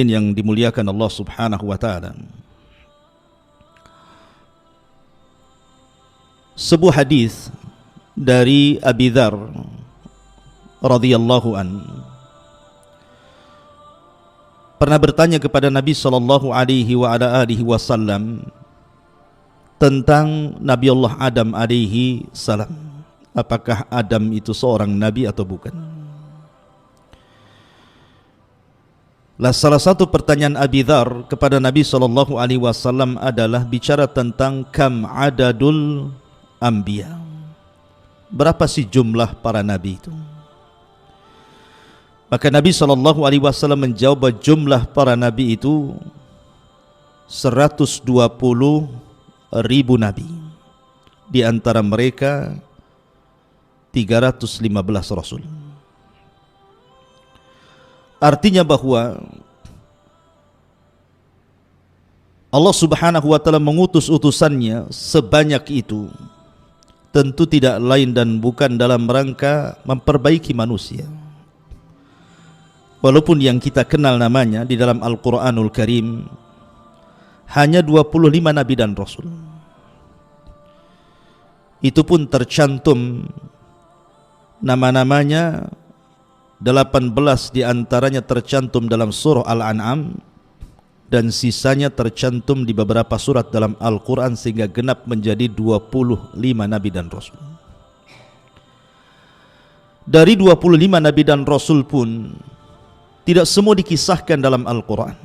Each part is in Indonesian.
yang dimuliakan Allah Subhanahu wa taala. Sebuah hadis dari Abi Dzar radhiyallahu an pernah bertanya kepada Nabi sallallahu alaihi wasallam tentang Nabi Allah Adam alaihi salam. Apakah Adam itu seorang nabi atau bukan? Lah salah satu pertanyaan Abi Dzar kepada Nabi sallallahu alaihi wasallam adalah bicara tentang kam adadul anbiya. Berapa sih jumlah para nabi itu? Maka Nabi sallallahu alaihi wasallam menjawab bahwa jumlah para nabi itu 120.000 nabi. Di antara mereka 315 rasul. Artinya bahwa Allah Subhanahu wa taala mengutus utusannya sebanyak itu tentu tidak lain dan bukan dalam rangka memperbaiki manusia. Walaupun yang kita kenal namanya di dalam Al-Quranul Karim hanya 25 nabi dan rasul. Itu pun tercantum nama-namanya, 18 diantaranya tercantum dalam surah Al-An'am dan sisanya tercantum di beberapa surat dalam Al-Quran sehingga genap menjadi 25 nabi dan rasul. Dari 25 nabi dan rasul pun tidak semua dikisahkan dalam Al-Quran.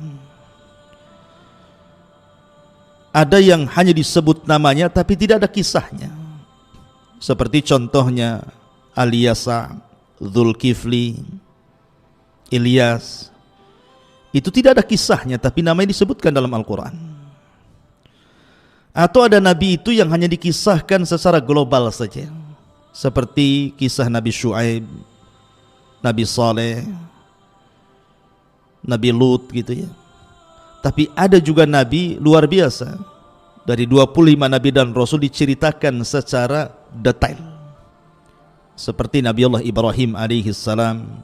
Ada yang hanya disebut namanya tapi tidak ada kisahnya. Seperti contohnya Al-Yasa, Dzulkifli, Ilyas. Itu tidak ada kisahnya tapi namanya disebutkan dalam Al-Quran. Atau ada nabi itu yang hanya dikisahkan secara global saja, seperti kisah Nabi Syuaib, Nabi Saleh, Nabi Lut gitu ya. Tapi ada juga nabi luar biasa. Dari 25 nabi dan rasul diceritakan secara detail. Seperti Nabi Allah Ibrahim alaihi salam,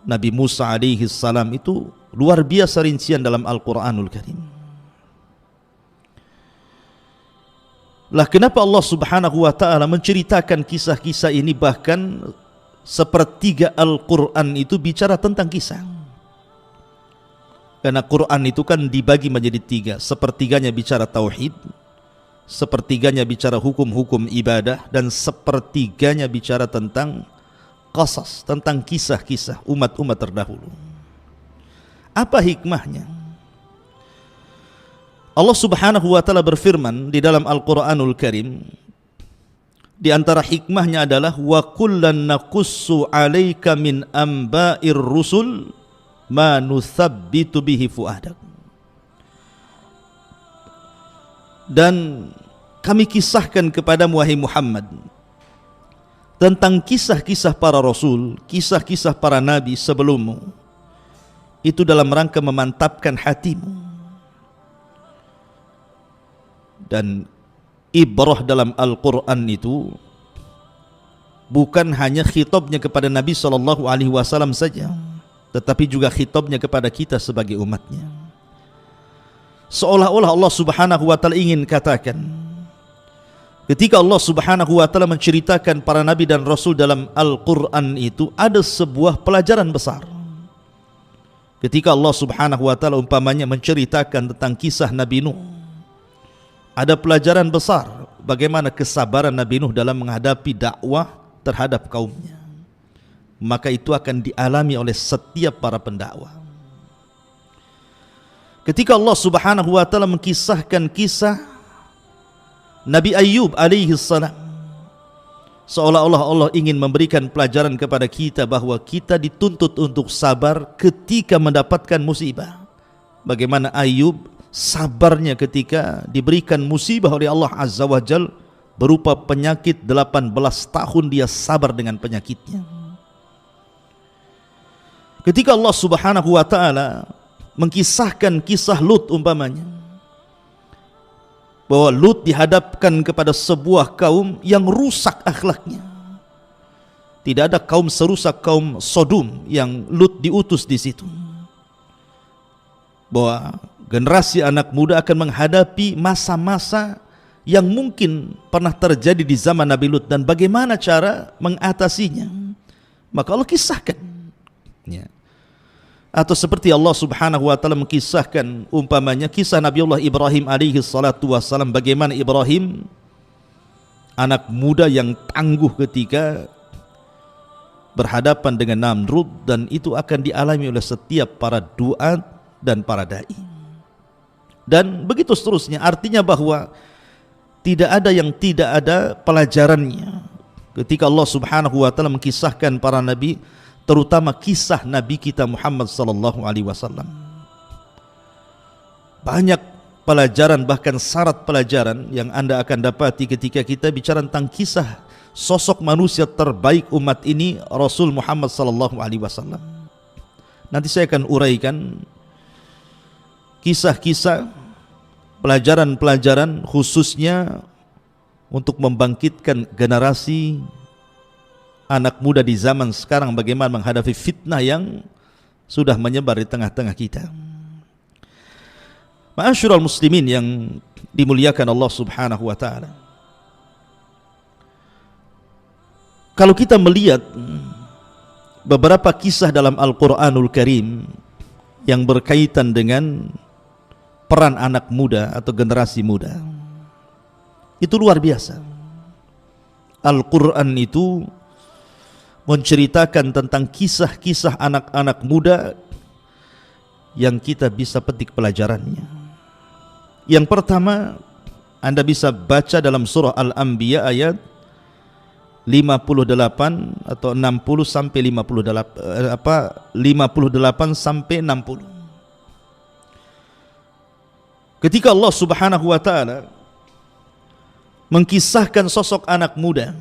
Nabi Musa alaihi salam, itu luar biasa rincian dalam Al-Quranul Karim. Lah kenapa Allah Subhanahu wa taala menceritakan kisah-kisah ini, bahkan sepertiga Al-Quran itu bicara tentang kisah. Karena Quran itu kan dibagi menjadi 3. Sepertiganya bicara tauhid, sepertiganya bicara hukum-hukum ibadah, dan sepertiganya bicara tentang qasas, tentang kisah-kisah umat-umat terdahulu. Apa hikmahnya? Allah Subhanahu wa taala berfirman di dalam Al-Qur'anul Karim, di antara hikmahnya adalah wa kullan naqussu 'alaika min amba'ir rusul ma nuthabbitu bihi fuadak. Dan kami kisahkan kepadamu wahai Muhammad tentang kisah-kisah para rasul, kisah-kisah para nabi sebelummu, itu dalam rangka memantapkan hatimu. Dan ibrah dalam Al-Quran itu bukan hanya khitabnya kepada Nabi SAW saja, tetapi juga khitabnya kepada kita sebagai umatnya. Seolah-olah Allah Subhanahu wa taala ingin katakan, ketika Allah Subhanahu wa taala menceritakan para nabi dan rasul dalam Al-Quran itu ada sebuah pelajaran besar. Ketika Allah Subhanahu wa taala umpamanya menceritakan tentang kisah Nabi Nuh, ada pelajaran besar bagaimana kesabaran Nabi Nuh dalam menghadapi dakwah terhadap kaumnya. Maka itu akan dialami oleh setiap para pendakwah. Ketika Allah Subhanahu wa taala mengkisahkan kisah Nabi Ayyub alaihi salam, seolah-olah Allah ingin memberikan pelajaran kepada kita bahwa kita dituntut untuk sabar ketika mendapatkan musibah. Bagaimana Ayyub sabarnya ketika diberikan musibah oleh Allah Azza wa Jal berupa penyakit, 18 tahun dia sabar dengan penyakitnya. Ketika Allah Subhanahu wa taala mengkisahkan kisah Lut umpamanya, bahwa Lut dihadapkan kepada sebuah kaum yang rusak akhlaknya. Tidak ada kaum serusak kaum Sodom yang Lut diutus di situ. bahwa generasi anak muda akan menghadapi masa-masa yang mungkin pernah terjadi di zaman Nabi Lut dan bagaimana cara mengatasinya. Maka Allah kisahkan, ya. Atau seperti Allah subhanahu wa ta'ala mengkisahkan umpamanya kisah Nabiullah Ibrahim alaihi salatu wassalam, bagaimana Ibrahim anak muda yang tangguh ketika berhadapan dengan Namrud, dan itu akan dialami oleh setiap para duat dan para da'i. Dan begitu seterusnya, artinya bahwa tidak ada yang tidak ada pelajarannya ketika Allah subhanahu wa ta'ala mengkisahkan para nabi, terutama kisah Nabi kita Muhammad sallallahu alaihi wasallam. Banyak pelajaran, bahkan syarat pelajaran yang Anda akan dapati ketika kita bicara tentang kisah sosok manusia terbaik umat ini, Rasul Muhammad sallallahu alaihi wasallam. Nanti saya akan uraikan kisah-kisah, pelajaran-pelajaran khususnya untuk membangkitkan generasi anak muda di zaman sekarang, bagaimana menghadapi fitnah yang sudah menyebar di tengah-tengah kita. Ma'asyiral muslimin yang dimuliakan Allah subhanahu wa ta'ala, kalau kita melihat beberapa kisah dalam Al-Quranul Karim yang berkaitan dengan peran anak muda atau generasi muda, itu luar biasa. Al-Quran itu menceritakan tentang kisah-kisah anak-anak muda yang kita bisa petik pelajarannya. Yang pertama, Anda bisa baca dalam surah Al-Anbiya ayat 58 atau 60 sampai 58 sampai 60. Ketika Allah subhanahu wa ta'ala mengkisahkan sosok anak muda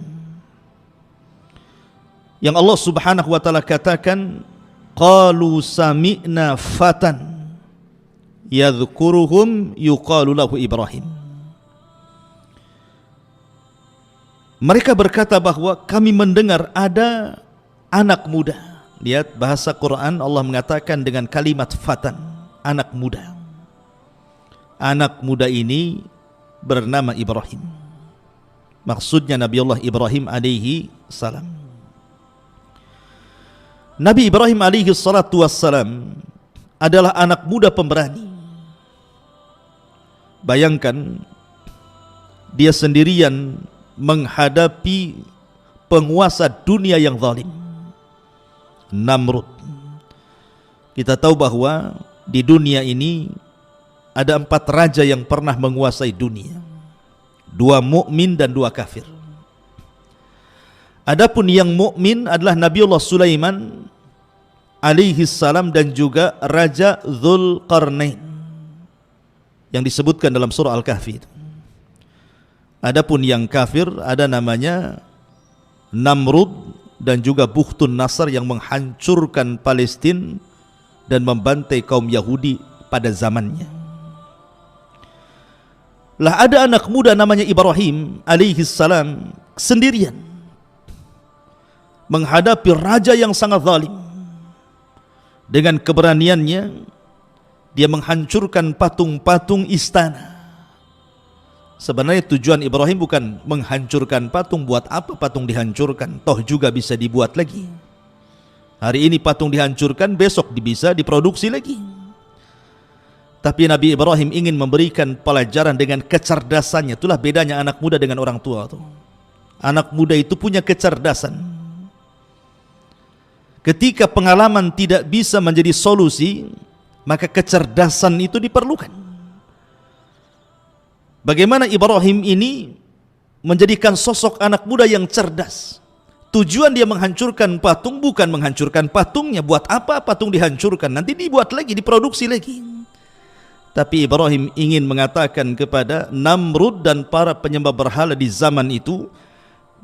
yang Allah subhanahu wa ta'ala katakan, qalu sami'na fatan yadhkuruhum yuqalu lahu Ibrahim. Mereka berkata bahwa kami mendengar ada anak muda. Lihat bahasa Quran, Allah mengatakan dengan kalimat fatan, anak muda. Anak muda ini bernama Ibrahim. Maksudnya Nabiullah Ibrahim alaihi salam. Nabi Ibrahim alaihi salatu wassalam adalah anak muda pemberani. Bayangkan, dia sendirian menghadapi penguasa dunia yang zalim, Namrud. Kita tahu bahwa di dunia ini ada 4 raja yang pernah menguasai dunia, 2 mukmin dan 2 kafir. Adapun yang mukmin adalah Nabiullah Sulaiman alaihi salam dan juga Raja Dzulqarnain yang disebutkan dalam surah Al-Kahfi. Adapun yang kafir ada namanya Namrud dan juga Bukhtun Nasr yang menghancurkan Palestina dan membantai kaum Yahudi pada zamannya. Lah ada anak muda namanya Ibrahim alaihi salam sendirian menghadapi raja yang sangat zalim. Dengan keberaniannya dia menghancurkan patung-patung istana. Sebenarnya tujuan Ibrahim bukan menghancurkan patung. Buat apa patung dihancurkan? Toh juga bisa dibuat lagi. Hari ini patung dihancurkan, besok bisa diproduksi lagi. Tapi Nabi Ibrahim ingin memberikan pelajaran dengan kecerdasannya. Itulah bedanya anak muda dengan orang tua tuh. Anak muda itu punya kecerdasan. Ketika pengalaman tidak bisa menjadi solusi, maka kecerdasan itu diperlukan. Bagaimana Ibrahim ini menjadikan sosok anak muda yang cerdas. Tujuan dia menghancurkan patung bukan menghancurkan patungnya. Buat apa patung dihancurkan? Nanti dibuat lagi, diproduksi lagi. Tapi Ibrahim ingin mengatakan kepada Namrud dan para penyembah berhala di zaman itu,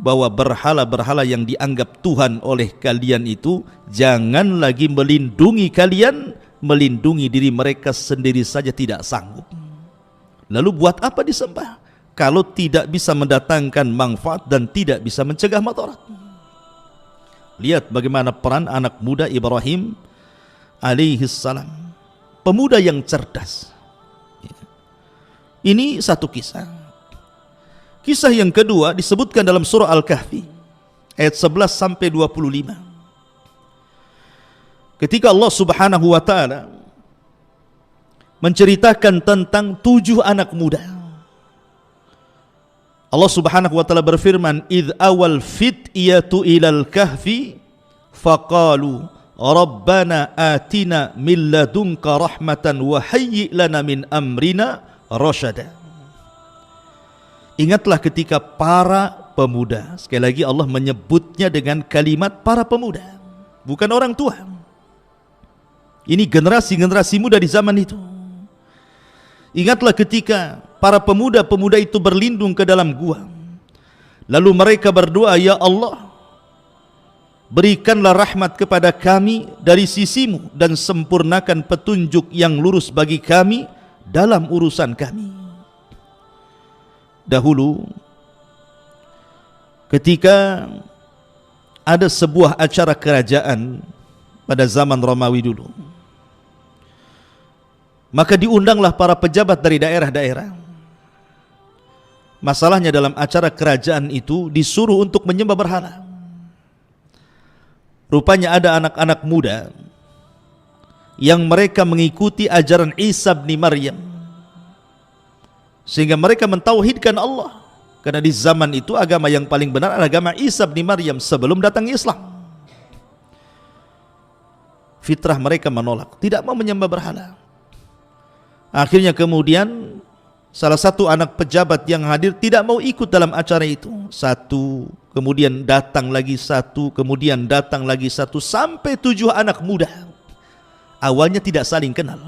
bahwa berhala-berhala yang dianggap Tuhan oleh kalian itu jangan lagi melindungi kalian, melindungi diri mereka sendiri saja tidak sanggup. Lalu buat apa disembah kalau tidak bisa mendatangkan manfaat dan tidak bisa mencegah madarat? Lihat bagaimana peran anak muda Ibrahim alaihi salam. pemuda yang cerdas. Ini satu kisah. Kisah yang kedua disebutkan dalam surah Al-Kahfi ayat 11 sampai 25. Ketika Allah Subhanahu wa taala menceritakan tentang 7 anak muda. Allah Subhanahu wa taala berfirman, "Idz awal fityatu ilal kahfi faqalu rabbana atina min ladunka rahmatan wa hayyi lana min amrina rasyada." Ingatlah ketika para pemuda. Sekali lagi Allah menyebutnya dengan kalimat para pemuda, bukan orang tua. Ini generasi-generasi muda di zaman itu. Ingatlah ketika para pemuda-pemuda itu berlindung ke dalam gua. Lalu mereka berdoa, "Ya Allah, berikanlah rahmat kepada kami dari sisimu dan sempurnakan petunjuk yang lurus bagi kami dalam urusan kami." Dahulu ketika ada sebuah acara kerajaan pada zaman Romawi dulu, maka diundanglah para pejabat dari daerah-daerah. Masalahnya dalam acara kerajaan itu disuruh untuk menyembah berhala. Rupanya ada anak-anak muda yang mereka mengikuti ajaran Isa bin Maryam, sehingga mereka mentauhidkan Allah. Karena di zaman itu agama yang paling benar adalah agama Isa bin Maryam sebelum datang Islam. Fitrah mereka menolak, tidak mau menyembah berhala. Akhirnya kemudian salah satu anak pejabat yang hadir tidak mau ikut dalam acara itu. Satu, kemudian datang lagi satu, kemudian datang lagi satu, sampai 7 anak muda. Awalnya tidak saling kenal.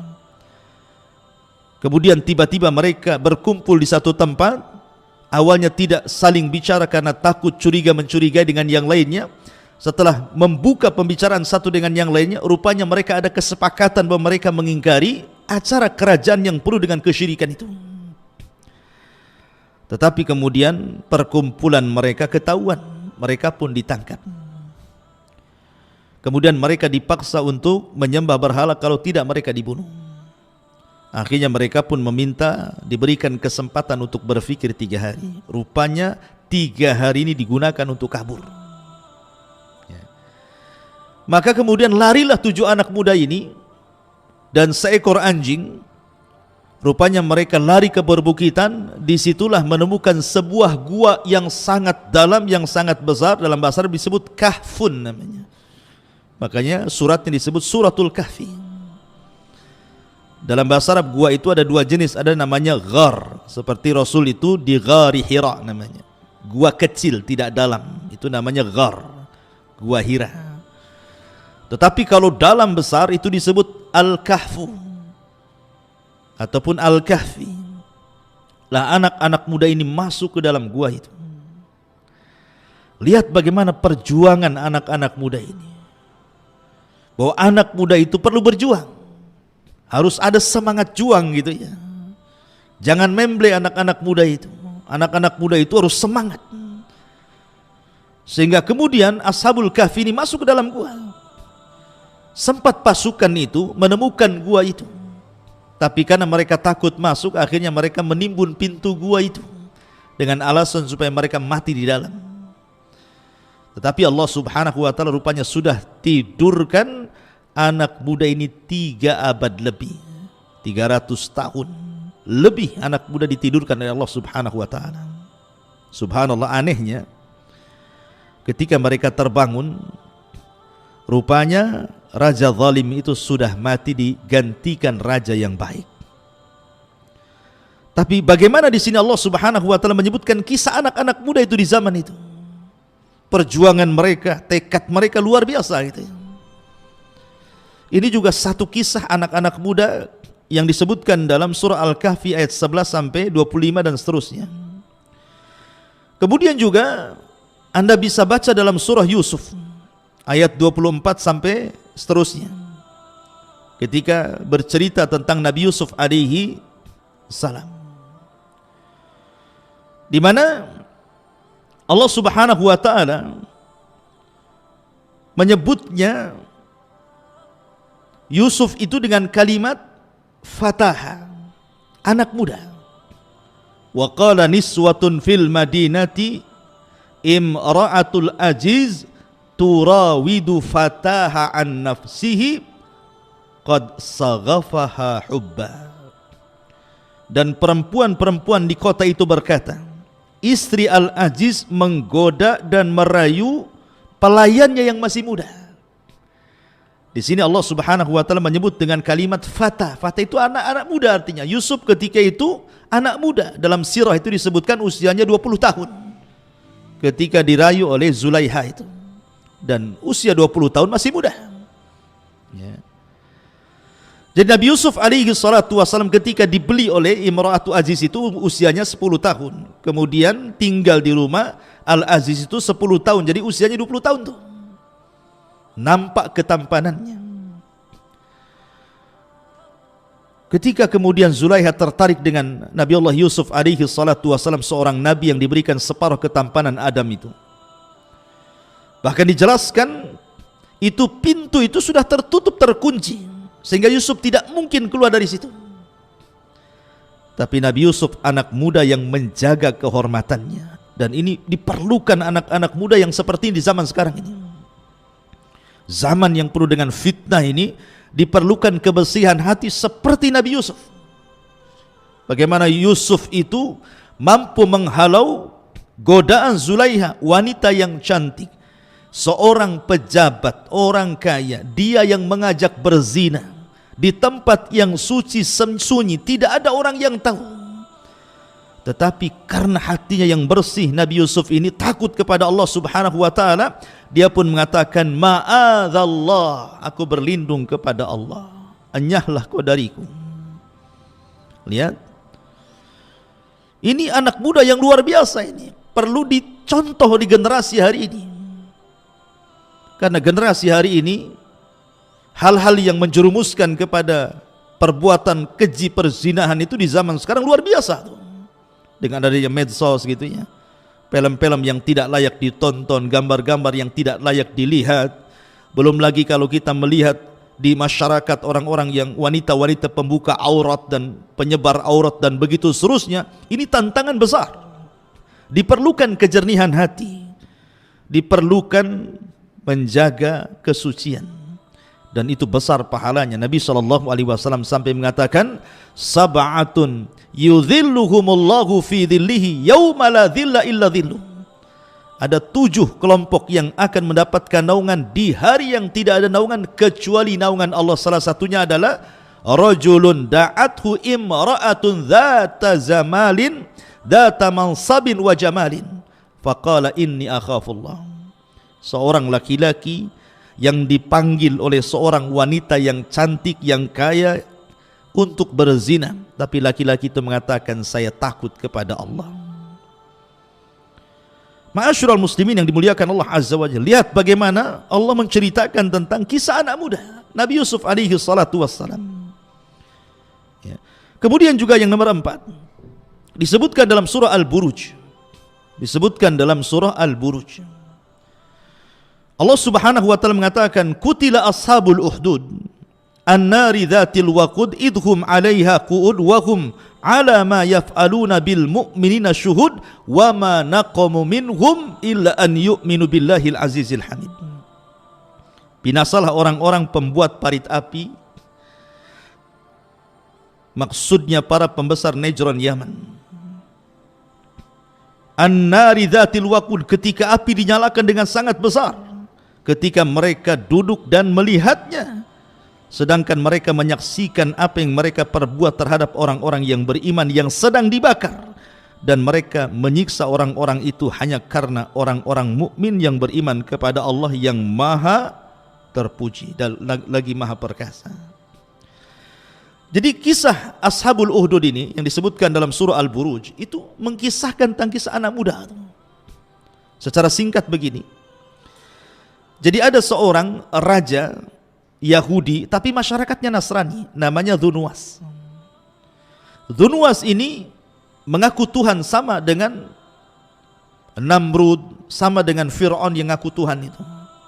Kemudian tiba-tiba mereka berkumpul di satu tempat. Awalnya tidak saling bicara karena takut curiga mencurigai dengan yang lainnya. Setelah membuka pembicaraan satu dengan yang lainnya, rupanya mereka ada kesepakatan bahwa mereka mengingkari acara kerajaan yang penuh dengan kesyirikan itu. Tetapi kemudian perkumpulan mereka ketahuan, mereka pun ditangkap. Kemudian mereka dipaksa untuk menyembah berhala, kalau tidak mereka dibunuh. Akhirnya mereka pun meminta diberikan kesempatan untuk berpikir 3 hari. Rupanya 3 hari ini digunakan untuk kabur. Maka kemudian larilah 7 anak muda ini dan seekor anjing. Rupanya mereka lari ke perbukitan. Disitulah menemukan sebuah gua yang sangat dalam, yang sangat besar. Dalam bahasa Arab disebut kahfun namanya. Makanya suratnya disebut suratul kahfi. Dalam bahasa Arab gua itu ada 2 jenis. Ada namanya ghar, seperti Rasul itu di ghari Hira namanya. Gua kecil tidak dalam, itu namanya ghar, gua Hira. Tetapi kalau dalam besar itu disebut al-kahfu ataupun al-kahfi. Lah anak-anak muda ini masuk ke dalam gua itu. Lihat bagaimana perjuangan anak-anak muda ini. Bahwa anak muda itu perlu berjuang. Harus ada semangat juang gitu ya. Jangan memble anak-anak muda itu. Anak-anak muda itu harus semangat. Sehingga kemudian Ashabul Kahfi ini masuk ke dalam gua. Sempat pasukan itu menemukan gua itu, tapi karena mereka takut masuk, akhirnya mereka menimbun pintu gua itu dengan alasan supaya mereka mati di dalam. Tetapi Allah Subhanahu wa taala rupanya sudah tidurkan anak muda ini 3 abad lebih, 300 tahun lebih anak muda ditidurkan oleh Allah Subhanahu wa taala. Subhanallah, anehnya ketika mereka terbangun, rupanya raja zalim itu sudah mati, digantikan raja yang baik. Tapi bagaimana di sini Allah Subhanahu wa taala menyebutkan kisah anak-anak muda itu di zaman itu. Perjuangan mereka, tekad mereka luar biasa gitu. Ini juga satu kisah anak-anak muda yang disebutkan dalam surah Al-Kahfi ayat 11 sampai 25 dan seterusnya. Kemudian juga Anda bisa baca dalam surah Yusuf ayat 24 sampai seterusnya, ketika bercerita tentang Nabi Yusuf alaihi salam, di mana Allah Subhanahu wa taala menyebutnya Yusuf itu dengan kalimat fataha, anak muda. Wa qala niswatun fil madinati imra'atul aziz turawidu fataha an nafsihi qad saghafaha hubba. Dan perempuan-perempuan di kota itu berkata, istri Al-Aziz menggoda dan merayu pelayannya yang masih muda. Di sini Allah Subhanahu wa taala menyebut dengan kalimat fata. Fata itu anak-anak muda artinya. Yusuf ketika itu anak muda. Dalam sirah itu disebutkan usianya 20 tahun ketika dirayu oleh Zulaiha itu. Dan usia 20 tahun masih muda. Ya. Jadi Nabi Yusuf alaihi salatu wassalam ketika dibeli oleh Imra'atu Aziz itu usianya 10 tahun. Kemudian tinggal di rumah Al-Aziz itu 10 tahun. Jadi usianya 20 tahun tuh. Nampak ketampanannya. Ketika kemudian Zulaiha tertarik dengan Nabi Allah Yusuf alaihi salatu wassalam, seorang nabi yang diberikan separuh ketampanan Adam itu. Bahkan dijelaskan itu pintu itu sudah tertutup, terkunci. Sehingga Yusuf tidak mungkin keluar dari situ. Tapi Nabi Yusuf anak muda yang menjaga kehormatannya. Dan ini diperlukan anak-anak muda yang seperti di zaman sekarang ini. Zaman yang penuh dengan fitnah ini diperlukan kebersihan hati seperti Nabi Yusuf. Bagaimana Yusuf itu mampu menghalau godaan Zulaiha, wanita yang cantik, seorang pejabat, orang kaya, dia yang mengajak berzina di tempat yang suci sunyi, tidak ada orang yang tahu. Tetapi karena hatinya yang bersih, Nabi Yusuf ini takut kepada Allah Subhanahu wa taala, dia pun mengatakan, ma'adzallah, aku berlindung kepada Allah, enyahlah kau dariku. Lihat, ini anak muda yang luar biasa, ini perlu dicontoh di generasi hari ini. Karena generasi hari ini hal-hal yang menjerumuskan kepada perbuatan keji perzinahan itu di zaman sekarang luar biasa tuh. Dengan adanya medsos gitu ya, film-film yang tidak layak ditonton, gambar-gambar yang tidak layak dilihat. Belum lagi kalau kita melihat di masyarakat orang-orang yang wanita-wanita pembuka aurat dan penyebar aurat dan begitu seterusnya. Ini tantangan besar. Diperlukan kejernihan hati, diperlukan menjaga kesucian, dan itu besar pahalanya. Nabi SAW sampai mengatakan, sab'atun yudhilluhumullahu fi dhillihi yawma la dhilla illa dhilluh. Ada 7 kelompok yang akan mendapatkan naungan di hari yang tidak ada naungan kecuali naungan Allah. Salah satunya adalah rajulun da'athu imra'atun dhata zamalin dhata mansabin wa jamalin faqala inni akhafullah. Seorang laki-laki yang dipanggil oleh seorang wanita yang cantik, yang kaya untuk berzina, tapi laki-laki itu mengatakan, saya takut kepada Allah. Ma'asyiral muslimin yang dimuliakan Allah Azza wa Jalla, lihat bagaimana Allah menceritakan tentang kisah anak muda Nabi Yusuf alaihi salatu wassalam. Ya. Kemudian juga yang nomor 4 disebutkan dalam surah Al-Buruj. Disebutkan dalam surah Al-Buruj. Allah Subhanahu wa taala mengatakan, kutila ashabul uhdud an-nari dzatil waqud idhum 'alaiha qu'ud wa hum 'ala ma yaf'aluna bil mu'minina syuhud wa ma naqamu minhum illa an yu'minu billahil azizil hamid. Binasalah orang-orang pembuat parit api, maksudnya para pembesar Najran Yaman. An-nari dzatil waqud, ketika api dinyalakan dengan sangat besar, ketika mereka duduk dan melihatnya, sedangkan mereka menyaksikan apa yang mereka perbuat terhadap orang-orang yang beriman yang sedang dibakar, dan mereka menyiksa orang-orang itu hanya karena orang-orang mukmin yang beriman kepada Allah yang maha terpuji dan lagi maha perkasa. Jadi kisah Ashabul Uhdud ini yang disebutkan dalam surah Al-Buruj itu mengkisahkan tentang kisah anak muda. Secara singkat begini, jadi ada seorang raja Yahudi tapi masyarakatnya Nasrani, namanya Dzunwas. Dzunwas ini mengaku Tuhan, sama dengan Namrud, sama dengan Fir'aun yang ngaku Tuhan itu.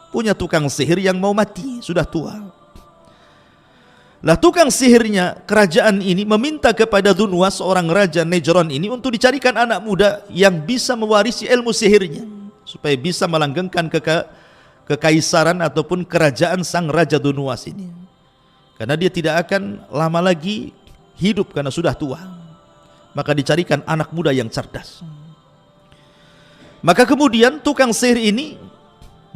Punya tukang sihir yang mau mati, sudah tua. Lah tukang sihirnya kerajaan ini meminta kepada Dzunwas, seorang raja Najran ini, untuk dicarikan anak muda yang bisa mewarisi ilmu sihirnya supaya bisa melanggengkan kekaisaran ataupun kerajaan sang raja Dzunwas ini. Karena dia tidak akan lama lagi hidup karena sudah tua. Maka dicarikan anak muda yang cerdas. Maka kemudian tukang sihir ini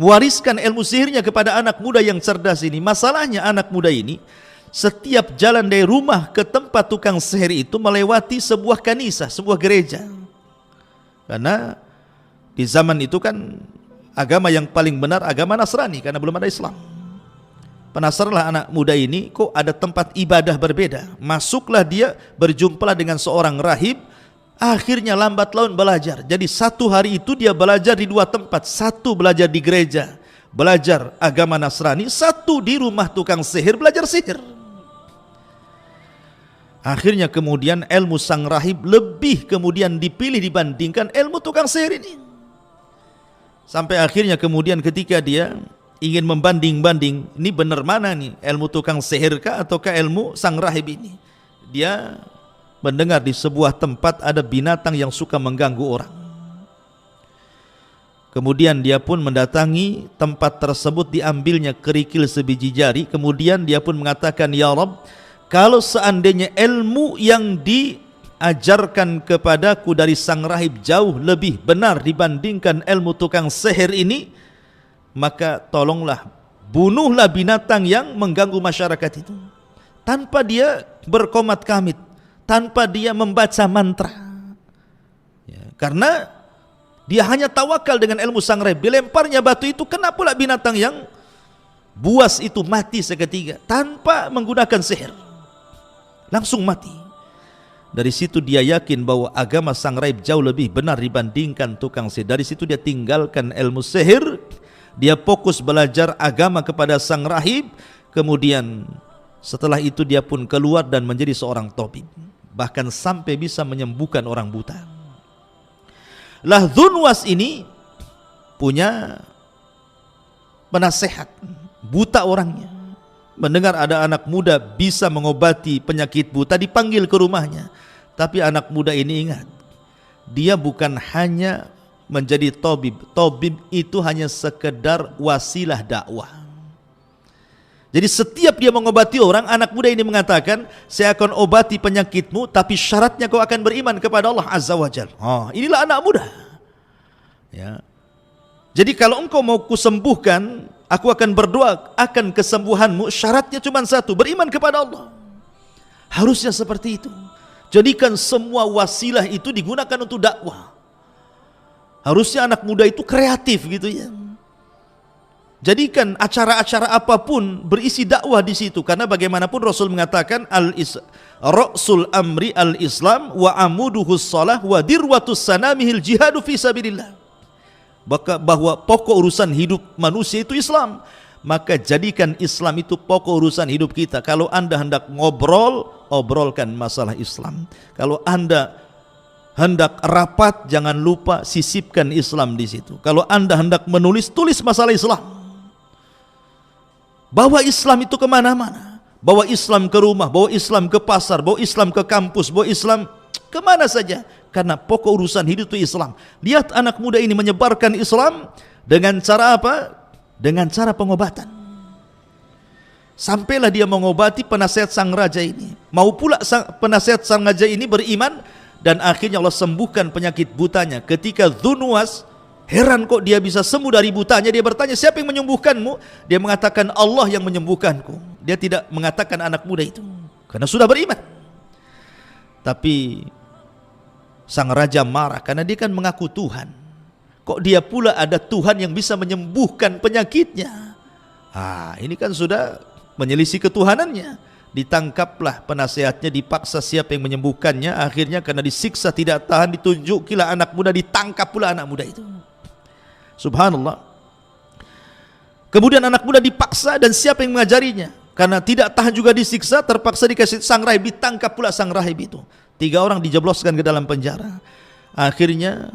mewariskan ilmu sihirnya kepada anak muda yang cerdas ini. Masalahnya anak muda ini setiap jalan dari rumah ke tempat tukang sihir itu melewati sebuah kanisa, sebuah gereja. Karena di zaman itu kan agama yang paling benar agama Nasrani, karena belum ada Islam. Penasaranlah anak muda ini, kok ada tempat ibadah berbeda. Masuklah dia, berjumpalah dengan seorang rahib. Akhirnya lambat laun belajar. Jadi satu hari itu dia belajar di dua tempat. Satu belajar di gereja, belajar agama Nasrani. Satu di rumah tukang sihir, belajar sihir. Akhirnya kemudian ilmu sang rahib lebih kemudian dipilih dibandingkan ilmu tukang sihir ini. Sampai akhirnya kemudian ketika dia ingin membanding-banding, ini benar mana nih, ilmu tukang sihir kah ataukah ilmu sang rahib ini? Dia mendengar di sebuah tempat ada binatang yang suka mengganggu orang. Kemudian dia pun mendatangi tempat tersebut, diambilnya kerikil sebiji jari. Kemudian dia pun mengatakan, ya Rabb, kalau seandainya ilmu yang diajarkan kepadaku dari sang rahib jauh lebih benar dibandingkan ilmu tukang sihir ini, maka tolonglah, bunuhlah binatang yang mengganggu masyarakat itu, tanpa dia berkomat kamit, tanpa dia membaca mantra. Ya, karena dia hanya tawakal dengan ilmu sang rahib. Dilemparnya batu itu, kena pula binatang yang buas itu mati seketika tanpa menggunakan sihir, langsung mati. Dari situ dia yakin bahwa agama sang rahib jauh lebih benar dibandingkan tukang sihir. Dari situ dia tinggalkan ilmu sihir, dia fokus belajar agama kepada sang rahib. Kemudian setelah itu dia pun keluar dan menjadi seorang tabib, bahkan sampai bisa menyembuhkan orang buta. Lah Dzunwas ini punya penasehat, buta orangnya. Mendengar ada anak muda bisa mengobati penyakit buta, dipanggil ke rumahnya. Tapi anak muda ini ingat, dia bukan hanya menjadi tabib. Tabib itu hanya sekedar wasilah dakwah. Jadi setiap dia mengobati orang, anak muda ini mengatakan, saya akan obati penyakitmu, tapi syaratnya kau akan beriman kepada Allah Azza wa Jalla. Inilah anak muda. Ya. Jadi kalau engkau mau kusembuhkan, aku akan berdoa akan kesembuhanmu, syaratnya cuma satu, beriman kepada Allah. Harusnya seperti itu. Jadikan semua wasilah itu digunakan untuk dakwah. Harusnya anak muda itu kreatif gitu ya. Jadikan acara-acara apapun berisi dakwah di situ, karena bagaimanapun Rasul mengatakan Rasul amri al-Islam wa amuduhus shalah wa dirwatus sanamihil jihadu fi sabilillah. Bahwa pokok urusan hidup manusia itu Islam, maka jadikan Islam itu pokok urusan hidup kita. Kalau Anda hendak ngobrol, obrolkan masalah Islam. Kalau Anda hendak rapat, jangan lupa sisipkan Islam di situ. Kalau Anda hendak menulis, tulis masalah Islam. Bawa Islam itu kemana-mana. Bawa Islam ke rumah, bawa Islam ke pasar, bawa Islam ke kampus, bawa Islam kemana saja. Karena pokok urusan hidup itu Islam. Lihat anak muda ini menyebarkan Islam dengan cara apa? Dengan cara pengobatan. Sampailah dia mengobati penasihat sang raja ini. Mau pula penasihat sang raja ini beriman, dan akhirnya Allah sembuhkan penyakit butanya. Ketika Dzunwas heran kok dia bisa sembuh dari butanya, dia bertanya, siapa yang menyembuhkanmu? Dia mengatakan, Allah yang menyembuhkanku. Dia tidak mengatakan anak muda itu, karena sudah beriman. Tapi sang raja marah karena dia kan mengaku Tuhan. Kok dia pula ada Tuhan yang bisa menyembuhkan penyakitnya? Ini kan sudah menyelisih ketuhanannya. Ditangkaplah penasehatnya, dipaksa siapa yang menyembuhkannya. Akhirnya karena disiksa tidak tahan, ditunjukilah anak muda, ditangkap pula anak muda itu. Subhanallah. Kemudian anak muda dipaksa, dan siapa yang mengajarinya? Karena tidak tahan juga disiksa, terpaksa dikasih sang rahib, ditangkap pula sang rahib itu. 3 orang dijebloskan ke dalam penjara. Akhirnya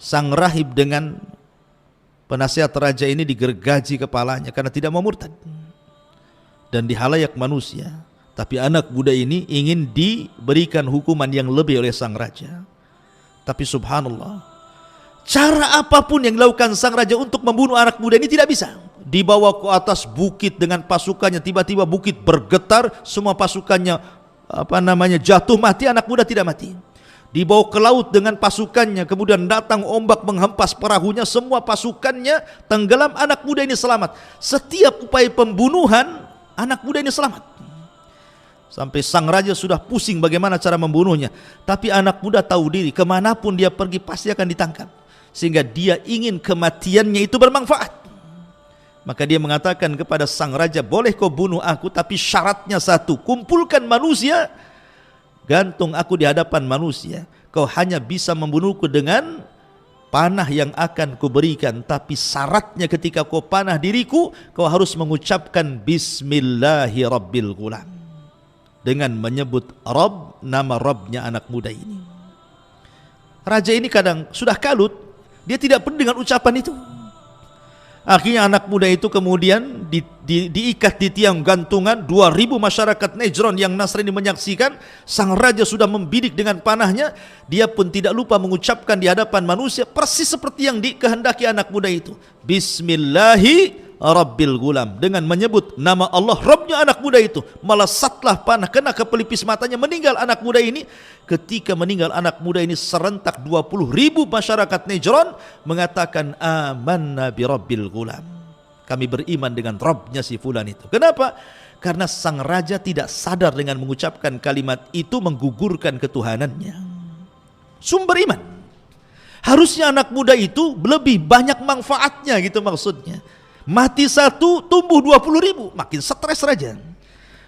sang rahib dengan penasihat raja ini digergaji kepalanya karena tidak mau murtad. dan di halayak manusia. Tapi anak muda ini ingin diberikan hukuman yang lebih oleh sang raja. Tapi subhanallah, cara apapun yang dilakukan sang raja untuk membunuh anak muda ini tidak bisa. Dibawa ke atas bukit dengan pasukannya, tiba-tiba bukit bergetar, semua pasukannya jatuh mati, anak muda tidak mati. Dibawa ke laut dengan pasukannya, kemudian datang ombak menghempas perahunya, semua pasukannya tenggelam, anak muda ini selamat. Setiap upaya pembunuhan, anak muda ini selamat. Sampai sang raja sudah pusing bagaimana cara membunuhnya. Tapi anak muda tahu diri, kemanapun dia pergi pasti akan ditangkap. Sehingga dia ingin kematiannya itu bermanfaat. Maka dia mengatakan kepada sang raja, boleh kau bunuh aku, tapi syaratnya satu, kumpulkan manusia, gantung aku di hadapan manusia. Kau hanya bisa membunuhku dengan panah yang akan kuberikan, tapi syaratnya ketika kau panah diriku, kau harus mengucapkan Bismillahirrabbilgulam, dengan menyebut Rabb, nama Rabbnya anak muda ini. Raja ini kadang sudah kalut, dia tidak peduli dengan ucapan itu. Akhirnya anak muda itu kemudian diikat di tiang gantungan. 2000 masyarakat Najran yang Nasrani menyaksikan. Sang raja sudah membidik dengan panahnya. Dia pun tidak lupa mengucapkan di hadapan manusia persis seperti yang dikehendaki anak muda itu. Bismillahirrabbilgulam, dengan menyebut nama Allah Rabbnya anak muda itu. Melesatlah panah kena ke pelipis matanya, meninggal anak muda ini. Ketika meninggal anak muda ini, serentak 20.000 masyarakat Najran mengatakan amanna bi rabbil gulam, kami beriman dengan Rabbnya si fulan itu. Kenapa? Karena sang raja tidak sadar dengan mengucapkan kalimat itu menggugurkan ketuhanannya. Sumber iman. Harusnya anak muda itu lebih banyak manfaatnya, gitu maksudnya. Mati satu, tumbuh 20.000, makin stres raja.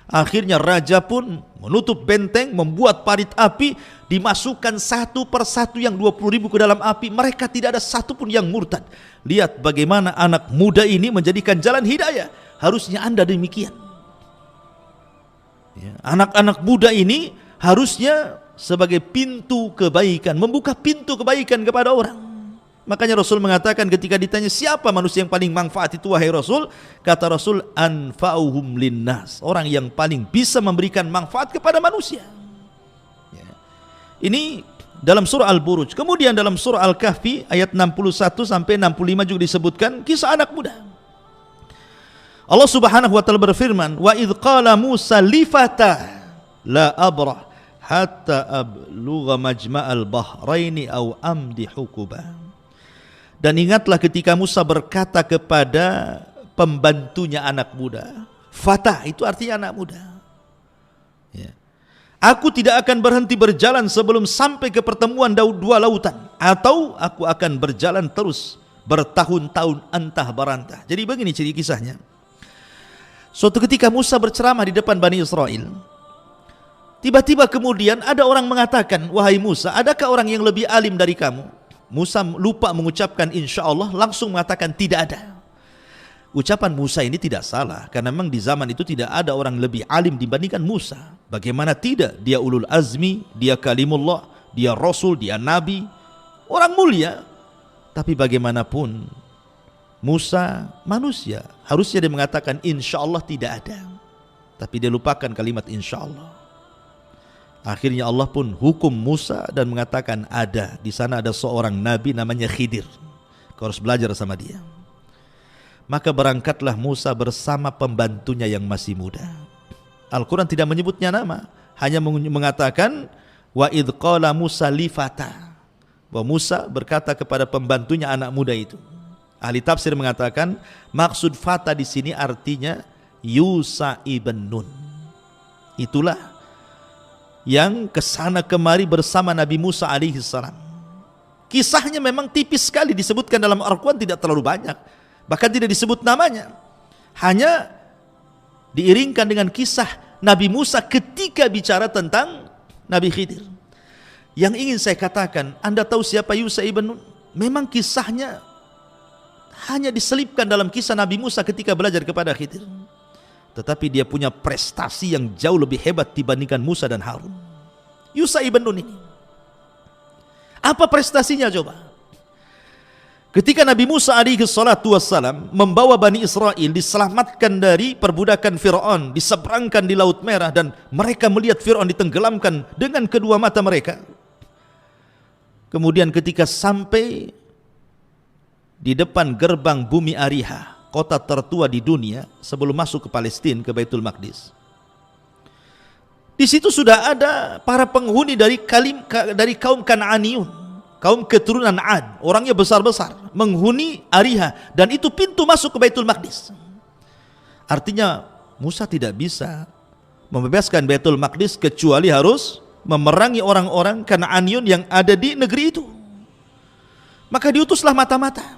Akhirnya raja pun menutup benteng, membuat parit api, dimasukkan satu persatu yang 20.000 ke dalam api. Mereka tidak ada satupun yang murtad. Lihat bagaimana anak muda ini menjadikan jalan hidayah. Harusnya Anda demikian. Anak-anak muda ini harusnya sebagai pintu kebaikan, membuka pintu kebaikan kepada orang. Makanya Rasul mengatakan ketika ditanya siapa manusia yang paling manfaat itu wahai Rasul, kata Rasul anfa'uhum linnas, orang yang paling bisa memberikan manfaat kepada manusia. Ini dalam surah Al-Buruj. Kemudian dalam surah Al-Kahfi ayat 61 sampai 65 juga disebutkan kisah anak muda. Allah Subhanahu wa taala berfirman, wa idz qala Musa li fatah la abrah hatta ablugha majma'al bahraini aw amdi hukuba. Dan ingatlah ketika Musa berkata kepada pembantunya anak muda. Fatah itu artinya anak muda. Aku tidak akan berhenti berjalan sebelum sampai ke pertemuan dua lautan, atau aku akan berjalan terus bertahun-tahun antah berantah. Jadi begini cerita kisahnya. Suatu ketika Musa berceramah di depan Bani Israel. Tiba-tiba kemudian ada orang mengatakan, wahai Musa, adakah orang yang lebih alim dari kamu? Musa lupa mengucapkan insya Allah, langsung mengatakan tidak ada. Ucapan Musa ini tidak salah, karena memang di zaman itu tidak ada orang lebih alim dibandingkan Musa. Bagaimana tidak? Dia ulul azmi, dia kalimullah, dia rasul, dia nabi, orang mulia. Tapi bagaimanapun Musa manusia, harusnya dia mengatakan insya Allah tidak ada. Tapi dia lupakan kalimat insya Allah. Akhirnya Allah pun hukum Musa dan mengatakan ada. Di sana ada seorang nabi namanya Khidir. Kau harus belajar sama dia. Maka berangkatlah Musa bersama pembantunya yang masih muda. Al-Quran tidak menyebutnya nama, hanya mengatakan wa idz qala Musa li fata, bahwa Musa berkata kepada pembantunya anak muda itu. Ahli tafsir mengatakan maksud fata di sini artinya Yusa ibn Nun. Itulah yang kesana kemari bersama Nabi Musa alaihi salam. Kisahnya memang tipis sekali disebutkan dalam Al-Quran, tidak terlalu banyak, bahkan tidak disebut namanya, hanya diiringkan dengan kisah Nabi Musa ketika bicara tentang Nabi Khidir. Yang ingin saya katakan, Anda tahu siapa Yusa ibn Nun? Memang kisahnya hanya diselipkan dalam kisah Nabi Musa ketika belajar kepada Khidir. Tetapi dia punya prestasi yang jauh lebih hebat dibandingkan Musa dan Harun. Yusa ibn Nun ini, apa prestasinya coba? Ketika Nabi Musa alaihi salatu wassalam membawa Bani Israel diselamatkan dari perbudakan Fir'aun, diseberangkan di Laut Merah, dan mereka melihat Fir'aun ditenggelamkan dengan kedua mata mereka. Kemudian ketika sampai di depan gerbang bumi Ariha, kota tertua di dunia sebelum masuk ke Palestina, ke Baitul Maqdis, di situ sudah ada para penghuni dari kaum Kan'aniyun, kaum keturunan Ad, orangnya besar-besar, menghuni Ariha, dan itu pintu masuk ke Baitul Maqdis. Artinya Musa tidak bisa membebaskan Baitul Maqdis kecuali harus memerangi orang-orang Kan'aniyun yang ada di negeri itu. Maka diutuslah mata-mata.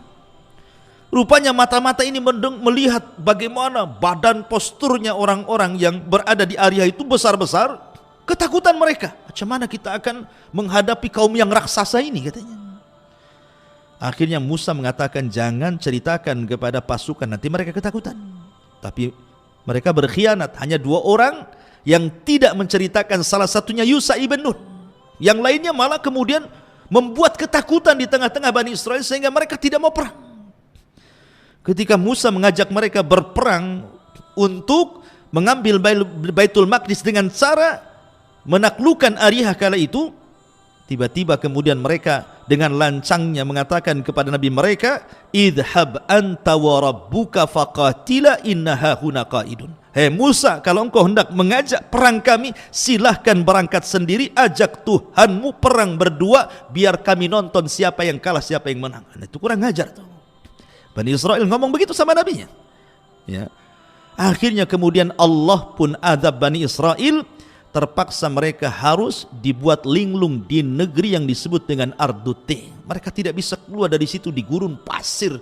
Rupanya mata-mata ini melihat bagaimana badan posturnya orang-orang yang berada di Ariha itu besar-besar. Ketakutan mereka, macam mana kita akan menghadapi kaum yang raksasa ini, katanya. Akhirnya Musa mengatakan, jangan ceritakan kepada pasukan, nanti mereka ketakutan. Tapi mereka berkhianat, hanya 2 orang yang tidak menceritakan, salah satunya Yusha ibn Nun. Yang lainnya malah kemudian membuat ketakutan di tengah-tengah Bani Israel sehingga mereka tidak mau perang. Ketika Musa mengajak mereka berperang untuk mengambil Baitul Maqdis dengan cara menaklukkan Ariha kala itu, tiba-tiba kemudian mereka dengan lancangnya mengatakan kepada Nabi mereka, idhab anta wa rabbuka faqatila inna hahuna qaidun. Hei Musa, kalau engkau hendak mengajak perang kami, silahkan berangkat sendiri, ajak Tuhanmu perang berdua, biar kami nonton siapa yang kalah, siapa yang menang. Nah, itu kurang ajar tuh. Bani Israel ngomong begitu sama nabinya. Ya. Akhirnya kemudian Allah pun azab Bani Israel, terpaksa mereka harus dibuat linglung di negeri yang disebut dengan Ardute. Mereka tidak bisa keluar dari situ, di gurun pasir,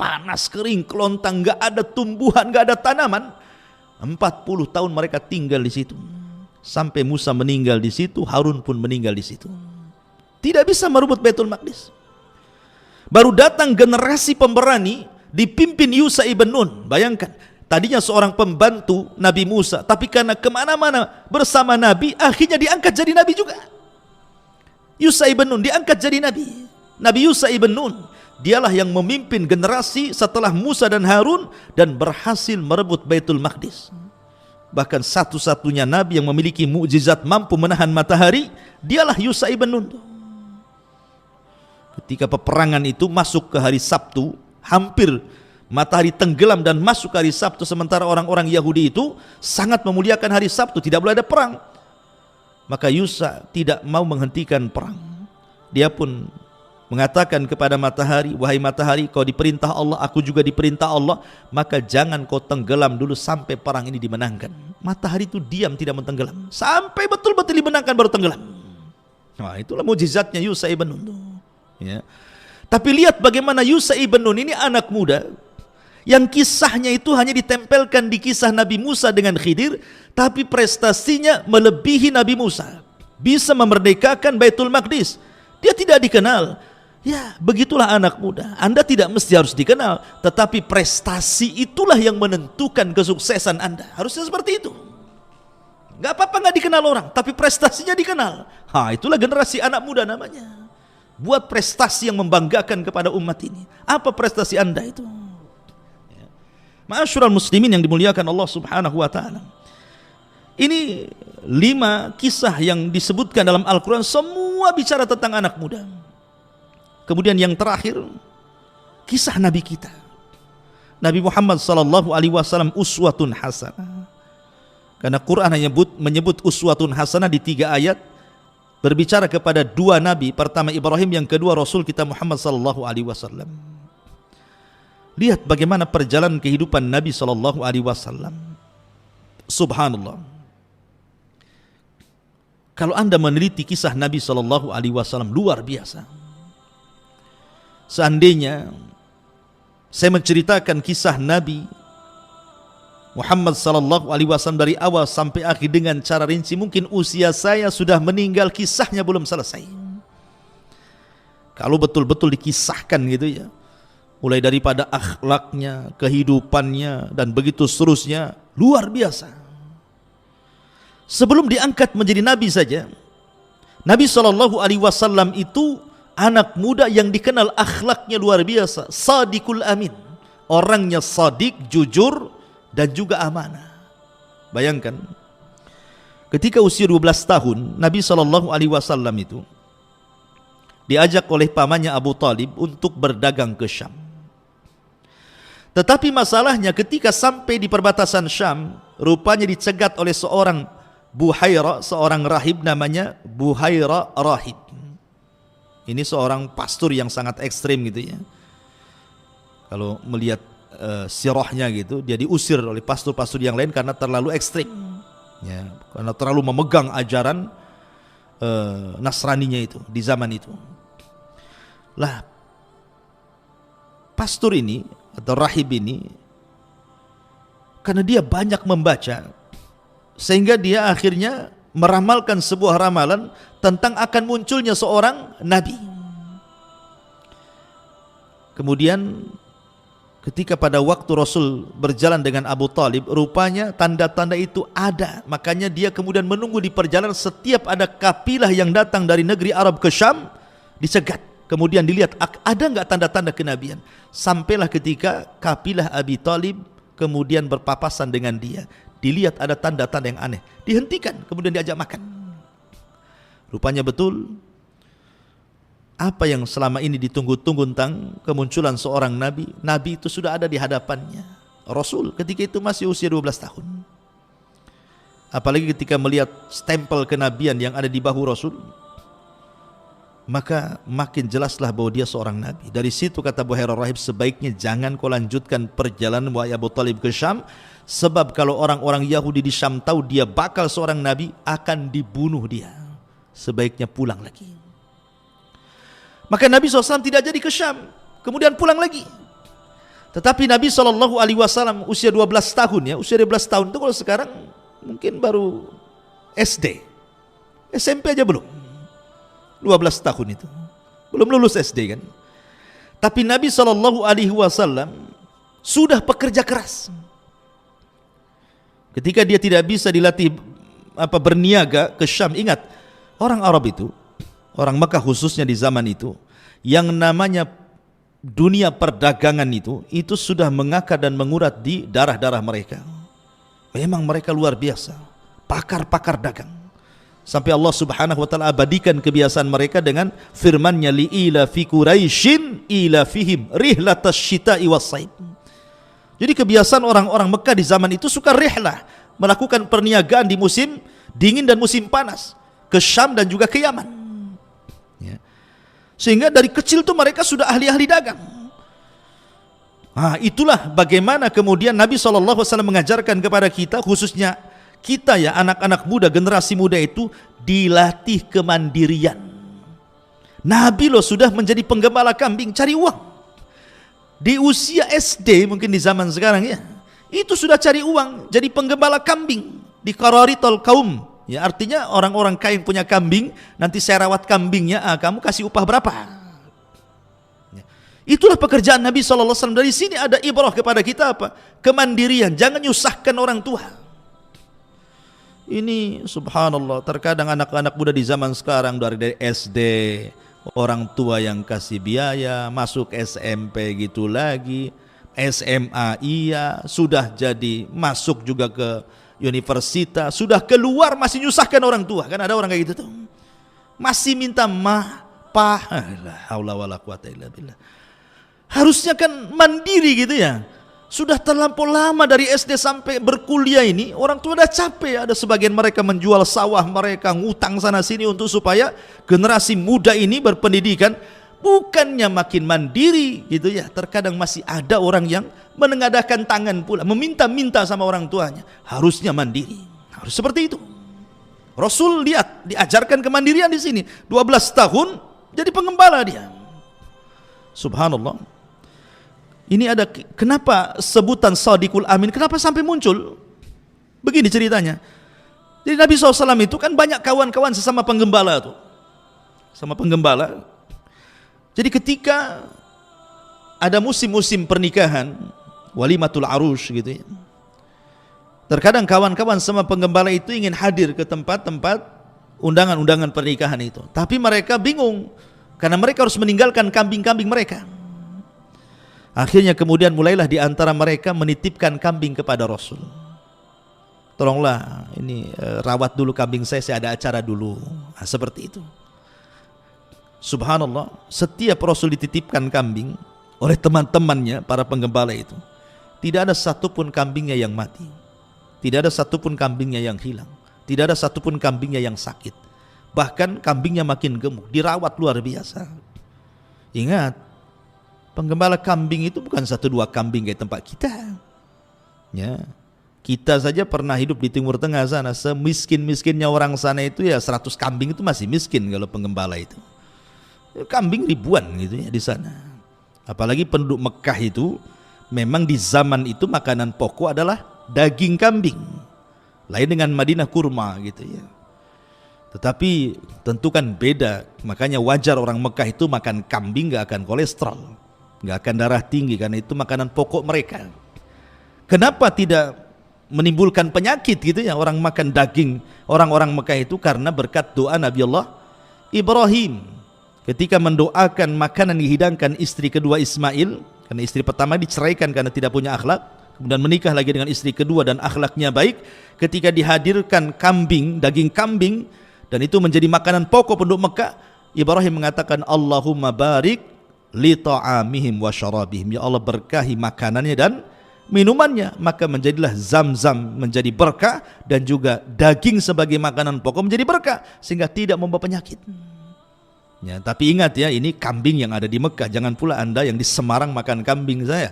panas, kering, kelontang, gak ada tumbuhan, gak ada tanaman. 40 tahun mereka tinggal di situ. Sampai Musa meninggal di situ, Harun pun meninggal di situ. Tidak bisa merebut Baitul Maqdis. Baru datang generasi pemberani dipimpin Yusha ibn Nun. Bayangkan, tadinya seorang pembantu Nabi Musa, tapi karena kemana-mana bersama Nabi, akhirnya diangkat jadi Nabi juga. Yusha ibn Nun diangkat jadi Nabi. Nabi Yusha ibn Nun, dialah yang memimpin generasi setelah Musa dan Harun dan berhasil merebut Baitul Maqdis. Bahkan satu-satunya Nabi yang memiliki mukjizat mampu menahan matahari, dialah Yusha ibn Nun. Ketika peperangan itu masuk ke hari Sabtu, hampir matahari tenggelam dan masuk ke hari Sabtu, sementara orang-orang Yahudi itu sangat memuliakan hari Sabtu, tidak boleh ada perang. Maka Yusha tidak mau menghentikan perang. Dia pun mengatakan kepada matahari, wahai matahari, kau diperintah Allah, aku juga diperintah Allah, maka jangan kau tenggelam dulu sampai perang ini dimenangkan. Matahari itu diam, tidak mentenggelam sampai betul-betul dimenangkan baru tenggelam. Nah, itulah mukjizatnya Yusha ibn Nun. Ya. Tapi lihat bagaimana Yusha ibn Nun ini anak muda yang kisahnya itu hanya ditempelkan di kisah Nabi Musa dengan Khidir, tapi prestasinya melebihi Nabi Musa, bisa memerdekakan Baitul Maqdis. Dia tidak dikenal. Ya, begitulah anak muda. Anda tidak mesti harus dikenal, tetapi prestasi itulah yang menentukan kesuksesan Anda. Harusnya seperti itu. Gak apa-apa gak dikenal orang, tapi prestasinya dikenal. Itulah generasi anak muda namanya. Buat prestasi yang membanggakan kepada umat ini. Apa prestasi Anda itu? Ma'asyiral muslimin yang dimuliakan Allah Subhanahu wa taala. Ini 5 kisah yang disebutkan dalam Al-Qur'an, semua bicara tentang anak muda. Kemudian yang terakhir, kisah Nabi kita, Nabi Muhammad sallallahu alaihi wasallam, uswatun hasanah. Karena Quran hanya menyebut uswatun hasanah di 3 ayat, berbicara kepada 2 nabi, pertama Ibrahim, yang kedua Rasul kita Muhammad sallallahu alaihi wasallam. Lihat bagaimana perjalanan kehidupan Nabi sallallahu alaihi wasallam. Subhanallah. Kalau Anda meneliti kisah Nabi sallallahu alaihi wasallam, luar biasa. Seandainya saya menceritakan kisah Nabi Muhammad sallallahu alaihi wasallam dari awal sampai akhir dengan cara rinci, mungkin usia saya sudah meninggal, kisahnya belum selesai. Kalau betul-betul dikisahkan gitu ya, mulai daripada akhlaknya, kehidupannya, dan begitu seterusnya, luar biasa. Sebelum diangkat menjadi nabi saja, Nabi sallallahu alaihi wasallam itu anak muda yang dikenal akhlaknya luar biasa, sadiqul amin, orangnya sadik, jujur dan juga amanah. Bayangkan, ketika usia 12 tahun Nabi SAW itu diajak oleh pamannya Abu Talib untuk berdagang ke Syam. Tetapi masalahnya ketika sampai di perbatasan Syam, rupanya dicegat oleh seorang Buhaira, seorang rahib namanya Buhaira Rahib. Ini seorang pastor yang sangat ekstrim gitu ya. Kalau melihat sirahnya gitu, dia diusir oleh pastor-pastor yang lain karena terlalu ekstrim. Ya, karena terlalu memegang ajaran Nasraninya itu di zaman itu. Lah, pastor ini atau rahib ini, karena dia banyak membaca, sehingga dia akhirnya meramalkan sebuah ramalan tentang akan munculnya seorang nabi. Kemudian ketika pada waktu Rasul berjalan dengan Abu Talib, rupanya tanda-tanda itu ada. Makanya dia kemudian menunggu di perjalanan, setiap ada kafilah yang datang dari negeri Arab ke Syam, dicegat. Kemudian dilihat ada enggak tanda-tanda kenabian. Sampailah ketika kafilah Abi Talib kemudian berpapasan dengan dia, dilihat ada tanda-tanda yang aneh, dihentikan, kemudian diajak makan. Rupanya betul apa yang selama ini ditunggu-tunggu tentang kemunculan seorang nabi, nabi itu sudah ada di hadapannya. Rasul ketika itu masih usia 12 tahun. Apalagi ketika melihat stempel kenabian yang ada di bahu Rasul, maka makin jelaslah bahwa dia seorang nabi. Dari situ kata Buhaira Rahib, sebaiknya jangan kau lanjutkan perjalanan wahai Abu Talib ke Syam, sebab kalau orang-orang Yahudi di Syam tahu dia bakal seorang nabi, akan dibunuh dia. Sebaiknya pulang lagi. Maka Nabi SAW tidak jadi ke Syam, kemudian pulang lagi. Tetapi Nabi SAW usia 12 tahun ya, usia 12 tahun itu kalau sekarang mungkin baru SD, SMP aja belum. 12 tahun itu belum lulus SD kan. Tapi Nabi SAW sudah pekerja keras. Ketika dia tidak bisa dilatih berniaga ke Syam, ingat orang Arab itu, orang Mekah khususnya di zaman itu, yang namanya dunia perdagangan itu sudah mengakar dan mengurat di darah-darah mereka. Memang mereka luar biasa, pakar-pakar dagang. Sampai Allah Subhanahu wa taala abadikan kebiasaan mereka dengan firman-Nya, li ila fi quraisyin ila fihim rihlatash syita'i was-saif. Jadi kebiasaan orang-orang Mekah di zaman itu suka rihlah, melakukan perniagaan di musim dingin dan musim panas, ke Syam dan juga ke Yaman. Ya. Sehingga dari kecil tuh mereka sudah ahli-ahli dagang. Nah, itulah bagaimana kemudian Nabi SAW mengajarkan kepada kita, khususnya kita ya, anak-anak muda, generasi muda itu dilatih kemandirian. Nabi loh sudah menjadi penggembala kambing, cari uang. Di usia SD mungkin di zaman sekarang ya, itu sudah cari uang, jadi penggembala kambing di Qararitul Qaum. Ya, artinya orang-orang kaya yang punya kambing, nanti saya rawat kambingnya, kamu kasih upah berapa? Ya. Itulah pekerjaan Nabi SAW. Dari sini ada ibrah kepada kita apa? Kemandirian, jangan nyusahkan orang tua. Ini subhanallah, terkadang anak-anak muda di zaman sekarang dari SD, orang tua yang kasih biaya, masuk SMP gitu lagi, SMA iya, sudah jadi masuk juga ke universitas, sudah keluar masih nyusahkan orang tua. Kan ada orang kayak gitu tuh, masih minta pa, la haula wala quwata illa billah. Harusnya kan mandiri gitu ya. Sudah terlampau lama dari SD sampai berkuliah ini, orang tua udah capek. Ada sebagian mereka menjual sawah mereka, ngutang sana sini untuk supaya generasi muda ini berpendidikan. Bukannya makin mandiri gitu ya, terkadang masih ada orang yang menengadahkan tangan pula, meminta-minta sama orang tuanya. Harusnya mandiri, harus seperti itu. Rasul lihat, diajarkan kemandirian di sini. 12 tahun jadi pengembala dia. Subhanallah. Ini ada, kenapa sebutan Shadiqul Amin, kenapa sampai muncul? Begini ceritanya. Jadi Nabi SAW itu kan banyak kawan-kawan sesama penggembala tuh, sama penggembala. Jadi ketika ada musim-musim pernikahan, walimatul arush gitu ya, terkadang kawan-kawan sama penggembala itu ingin hadir ke tempat-tempat undangan-undangan pernikahan itu, tapi mereka bingung karena mereka harus meninggalkan kambing-kambing mereka. Akhirnya kemudian mulailah di antara mereka menitipkan kambing kepada Rasul. Tolonglah ini rawat dulu kambing saya ada acara dulu. Nah, seperti itu. Subhanallah, setiap Rasul dititipkan kambing oleh teman-temannya para penggembala itu, tidak ada satupun kambingnya yang mati, tidak ada satupun kambingnya yang hilang, tidak ada satupun kambingnya yang sakit. Bahkan kambingnya makin gemuk, dirawat luar biasa. Ingat, penggembala kambing itu bukan 1-2 kambing kayak tempat kita. Ya, kita saja pernah hidup di Timur Tengah sana, semiskin-miskinnya orang sana itu ya 100 kambing itu masih miskin kalau penggembala itu. Kambing ribuan gitu ya di sana. Apalagi penduduk Mekah itu memang di zaman itu makanan pokok adalah daging kambing. Lain dengan Madinah kurma gitu ya. Tetapi tentu kan beda. Makanya wajar orang Mekah itu makan kambing gak akan kolesterol, gak akan darah tinggi, karena itu makanan pokok mereka. Kenapa tidak menimbulkan penyakit gitu ya orang makan daging orang-orang Mekah itu? Karena berkat doa Nabi Allah Ibrahim ketika mendoakan makanan dihidangkan istri kedua Ismail, karena istri pertama diceraikan karena tidak punya akhlak, kemudian menikah lagi dengan istri kedua dan akhlaknya baik. Ketika dihadirkan kambing, daging kambing, dan itu menjadi makanan pokok penduduk Mekah, Ibrahim mengatakan Allahumma barik li ta'amihim wa syarabihim, ya Allah berkahi makanannya dan minumannya. Maka menjadilah Zam-Zam menjadi berkah, dan juga daging sebagai makanan pokok menjadi berkah, sehingga tidak membawa penyakit. Ya, tapi ingat ya, ini kambing yang ada di Mekah. Jangan pula Anda yang di Semarang makan kambing saya.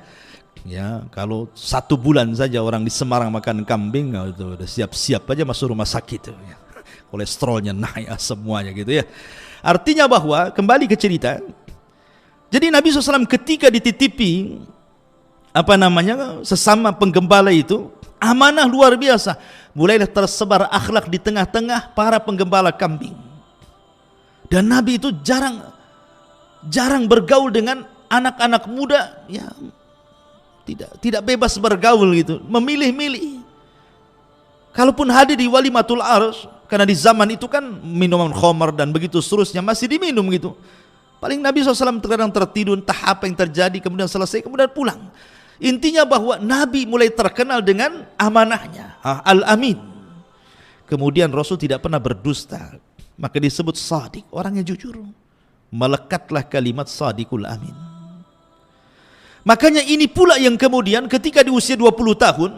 Ya, kalau 1 bulan saja orang di Semarang makan kambing, itu udah siap-siap aja masuk rumah sakit. Ya. Kolesterolnya naik semuanya gitu ya. Artinya bahwa kembali ke cerita. Jadi Nabi SAW ketika dititipi sesama penggembala itu, amanah luar biasa. Mulailah tersebar akhlak di tengah-tengah para penggembala kambing. Dan Nabi itu jarang bergaul dengan anak-anak muda, ya tidak bebas bergaul gitu, memilih-milih. Kalaupun hadir di walimatul ars, karena di zaman itu kan minuman khamar dan begitu seterusnya masih diminum gitu. Paling Nabi SAW terkadang tertidur, entah apa yang terjadi, kemudian selesai, kemudian pulang. Intinya bahwa Nabi mulai terkenal dengan amanahnya, Al-Amin. Kemudian Rasul tidak pernah berdusta, maka disebut sadiq, orangnya jujur. Melekatlah kalimat sadiqul amin. Makanya ini pula yang kemudian ketika di usia 20 tahun,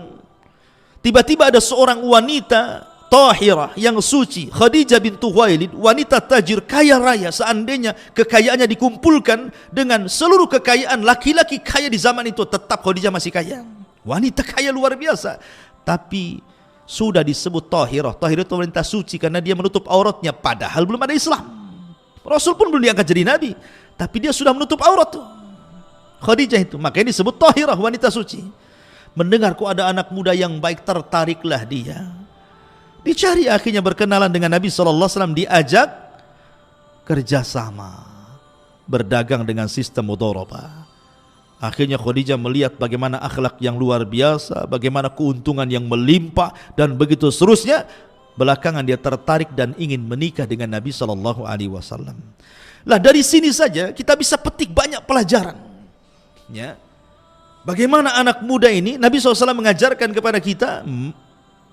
tiba-tiba ada seorang wanita tahirah yang suci, Khadijah bintu Khuwailid, wanita tajir kaya raya. Seandainya kekayaannya dikumpulkan dengan seluruh kekayaan laki-laki kaya di zaman itu, tetap Khadijah masih kaya. Wanita kaya luar biasa, tapi sudah disebut tahirah. Tahirah itu wanita suci karena dia menutup auratnya, padahal belum ada Islam. Rasul pun belum diangkat jadi nabi, tapi dia sudah menutup aurat tuh, Khadijah itu. Makanya disebut tahirah, wanita suci. Mendengar kok ada anak muda yang baik, tertariklah dia. Dicari, akhirnya berkenalan dengan Nabi SAW, diajak kerjasama berdagang dengan sistem mudharabah. Akhirnya Khadijah melihat bagaimana akhlak yang luar biasa, bagaimana keuntungan yang melimpah, dan begitu seterusnya. Belakangan dia tertarik dan ingin menikah dengan Nabi SAW. Lah dari sini saja kita bisa petik banyak pelajaran. Ya, bagaimana anak muda ini, Nabi SAW mengajarkan kepada kita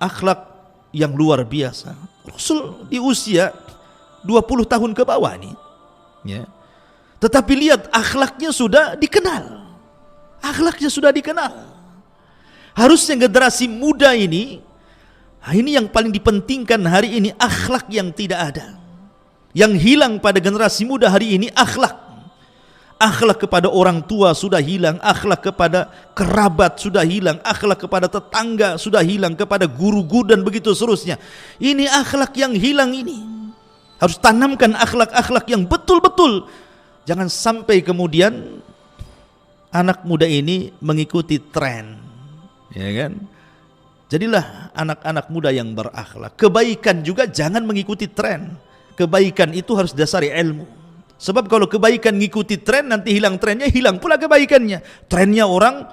akhlak yang luar biasa. Rasul di usia 20 tahun ke bawah nih, ya. Tetapi lihat akhlaknya sudah dikenal. Akhlaknya sudah dikenal. Harusnya generasi muda ini yang paling dipentingkan hari ini, akhlak yang tidak ada. Yang hilang pada generasi muda hari ini akhlak. Akhlak kepada orang tua sudah hilang, akhlak kepada kerabat sudah hilang, akhlak kepada tetangga sudah hilang, kepada guru-guru dan begitu seterusnya. Ini akhlak yang hilang ini. Harus tanamkan akhlak-akhlak yang betul-betul. Jangan sampai kemudian anak muda ini mengikuti tren, ya kan? Jadilah anak-anak muda yang berakhlak. Kebaikan juga jangan mengikuti tren. Kebaikan itu harus dasari ilmu. Sebab kalau kebaikan ngikuti tren, nanti hilang trennya, hilang pula kebaikannya. Trennya orang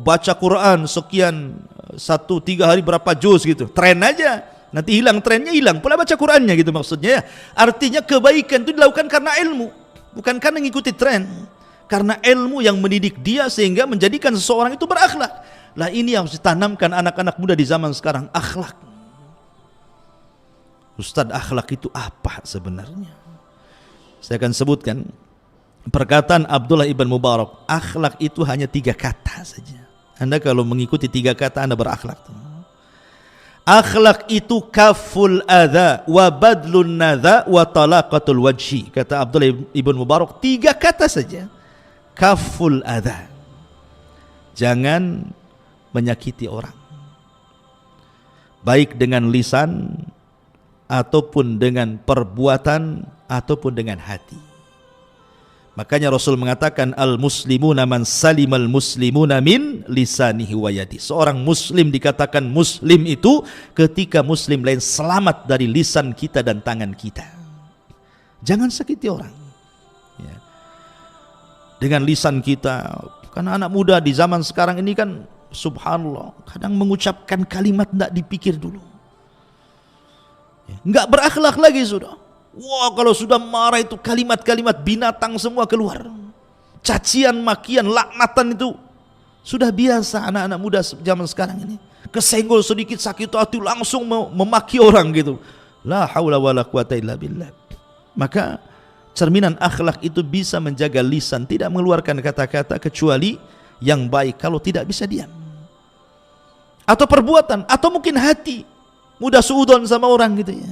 baca Quran sekian 1-3 hari berapa juz gitu, tren aja. Nanti hilang trennya, hilang pula baca Qur'annya gitu maksudnya ya. Artinya kebaikan itu dilakukan karena ilmu, bukan karena mengikuti tren. Karena ilmu yang mendidik dia sehingga menjadikan seseorang itu berakhlak. Lah ini yang harus ditanamkan anak-anak muda di zaman sekarang, akhlak. Ustadz, akhlak itu apa sebenarnya? Saya akan sebutkan perkataan Abdullah ibn Mubarak, akhlak itu hanya 3 kata saja. Anda kalau mengikuti 3 kata, Anda berakhlak. Akhlak itu kaful adha wa badlun nadha wa talaqatul wajhi. Kata Abdullah ibn Mubarak, 3 kata saja. Kaful adha, jangan menyakiti orang, baik dengan lisan ataupun dengan perbuatan ataupun dengan hati. Makanya Rasul mengatakan al-muslimuna man salimal muslimuna min lisanihi wa yadi. Seorang muslim dikatakan muslim itu ketika muslim lain selamat dari lisan kita dan tangan kita. Jangan sakiti orang ya. Dengan lisan kita, karena anak muda di zaman sekarang ini kan subhanallah, kadang mengucapkan kalimat tidak dipikir dulu, enggak berakhlak lagi sudah. Wah, kalau sudah marah itu kalimat-kalimat binatang semua keluar. Cacian, makian, laknatan itu sudah biasa anak-anak muda zaman sekarang ini. Kesenggol sedikit sakit hati langsung memaki orang gitu. La haula wala quwata illa billah. Maka cerminan akhlak itu bisa menjaga lisan, tidak mengeluarkan kata-kata kecuali yang baik. Kalau tidak bisa diam. Atau perbuatan, atau mungkin hati, mudah suudon sama orang gitu ya.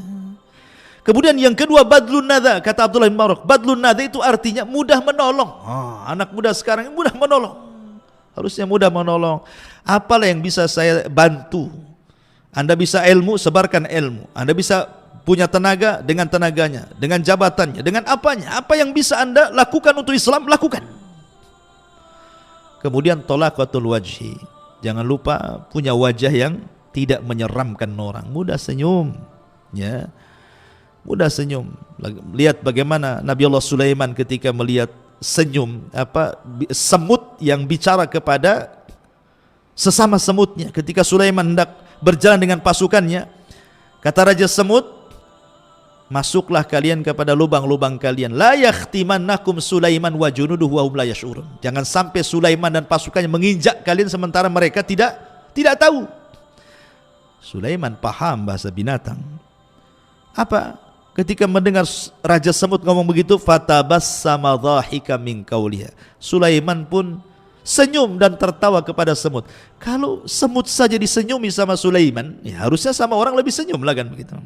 Kemudian yang kedua, badlun nadha. Kata Abdullah bin Mubarak, badlun nadha itu artinya mudah menolong. Anak muda sekarang mudah menolong. Harusnya mudah menolong. Apalah yang bisa saya bantu? Anda bisa ilmu, sebarkan ilmu. Anda bisa punya tenaga, dengan tenaganya, dengan jabatannya, dengan apanya. Apa yang bisa Anda lakukan untuk Islam, lakukan. Kemudian talaqatul wajhi. Jangan lupa punya wajah yang tidak menyeramkan orang. Mudah senyum, ya. Mudah senyum. Lihat bagaimana Nabi Allah Sulaiman ketika melihat senyum semut yang bicara kepada sesama semutnya. Ketika Sulaiman hendak berjalan dengan pasukannya, kata Raja Semut, masuklah kalian kepada lubang-lubang kalian. La yakhtimannakum Sulaiman wa junuduhu wa hum la yash'urun. Jangan sampai Sulaiman dan pasukannya menginjak kalian sementara mereka tidak tahu. Sulaiman paham bahasa binatang. Apa? Ketika mendengar Raja Semut ngomong begitu, fatabassama dhahika min qawliha. Sulaiman pun senyum dan tertawa kepada semut. Kalau semut saja disenyumi sama Sulaiman, ya harusnya sama orang lebih senyum lah kan begitu.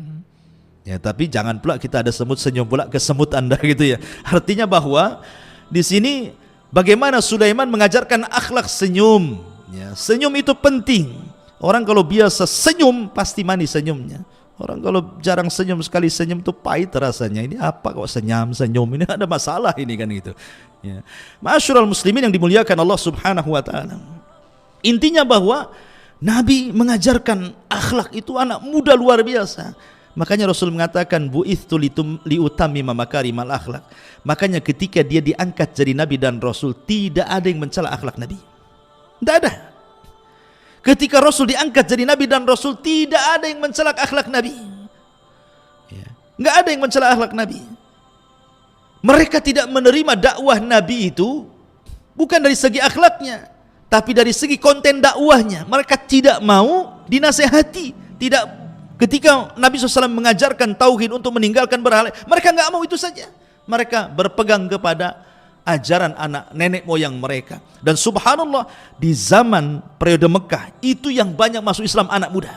Ya, tapi jangan pula kita ada semut senyum pula ke semut Anda gitu ya. Artinya bahwa di sini bagaimana Sulaiman mengajarkan akhlak senyum. Ya, senyum itu penting. Orang kalau biasa senyum pasti manis senyumnya. Orang kalau jarang senyum, sekali senyum itu pahit rasanya. Ini apa kok senyum, ini ada masalah ini kan gitu. Ya. Ma'asyiral muslimin yang dimuliakan Allah Subhanahu wa taala. Intinya bahwa Nabi mengajarkan akhlak itu anak muda luar biasa. Makanya Rasul mengatakan bu'ithtu liutammima makarimal akhlak. Makanya ketika dia diangkat jadi Nabi dan Rasul, tidak ada yang mencela akhlak Nabi. Tidak ada. Ketika Rasul diangkat jadi Nabi dan Rasul, tidak ada yang mencela akhlak Nabi. Enggak ada yang mencela akhlak Nabi. Mereka tidak menerima dakwah Nabi itu bukan dari segi akhlaknya, tapi dari segi konten dakwahnya. Mereka tidak mau dinasehati. Tidak, ketika Nabi SAW mengajarkan tauhid untuk meninggalkan berhala, mereka enggak mau itu saja. Mereka berpegang kepada ajaran anak nenek moyang mereka. Dan subhanallah, di zaman periode Mekah itu yang banyak masuk Islam anak muda.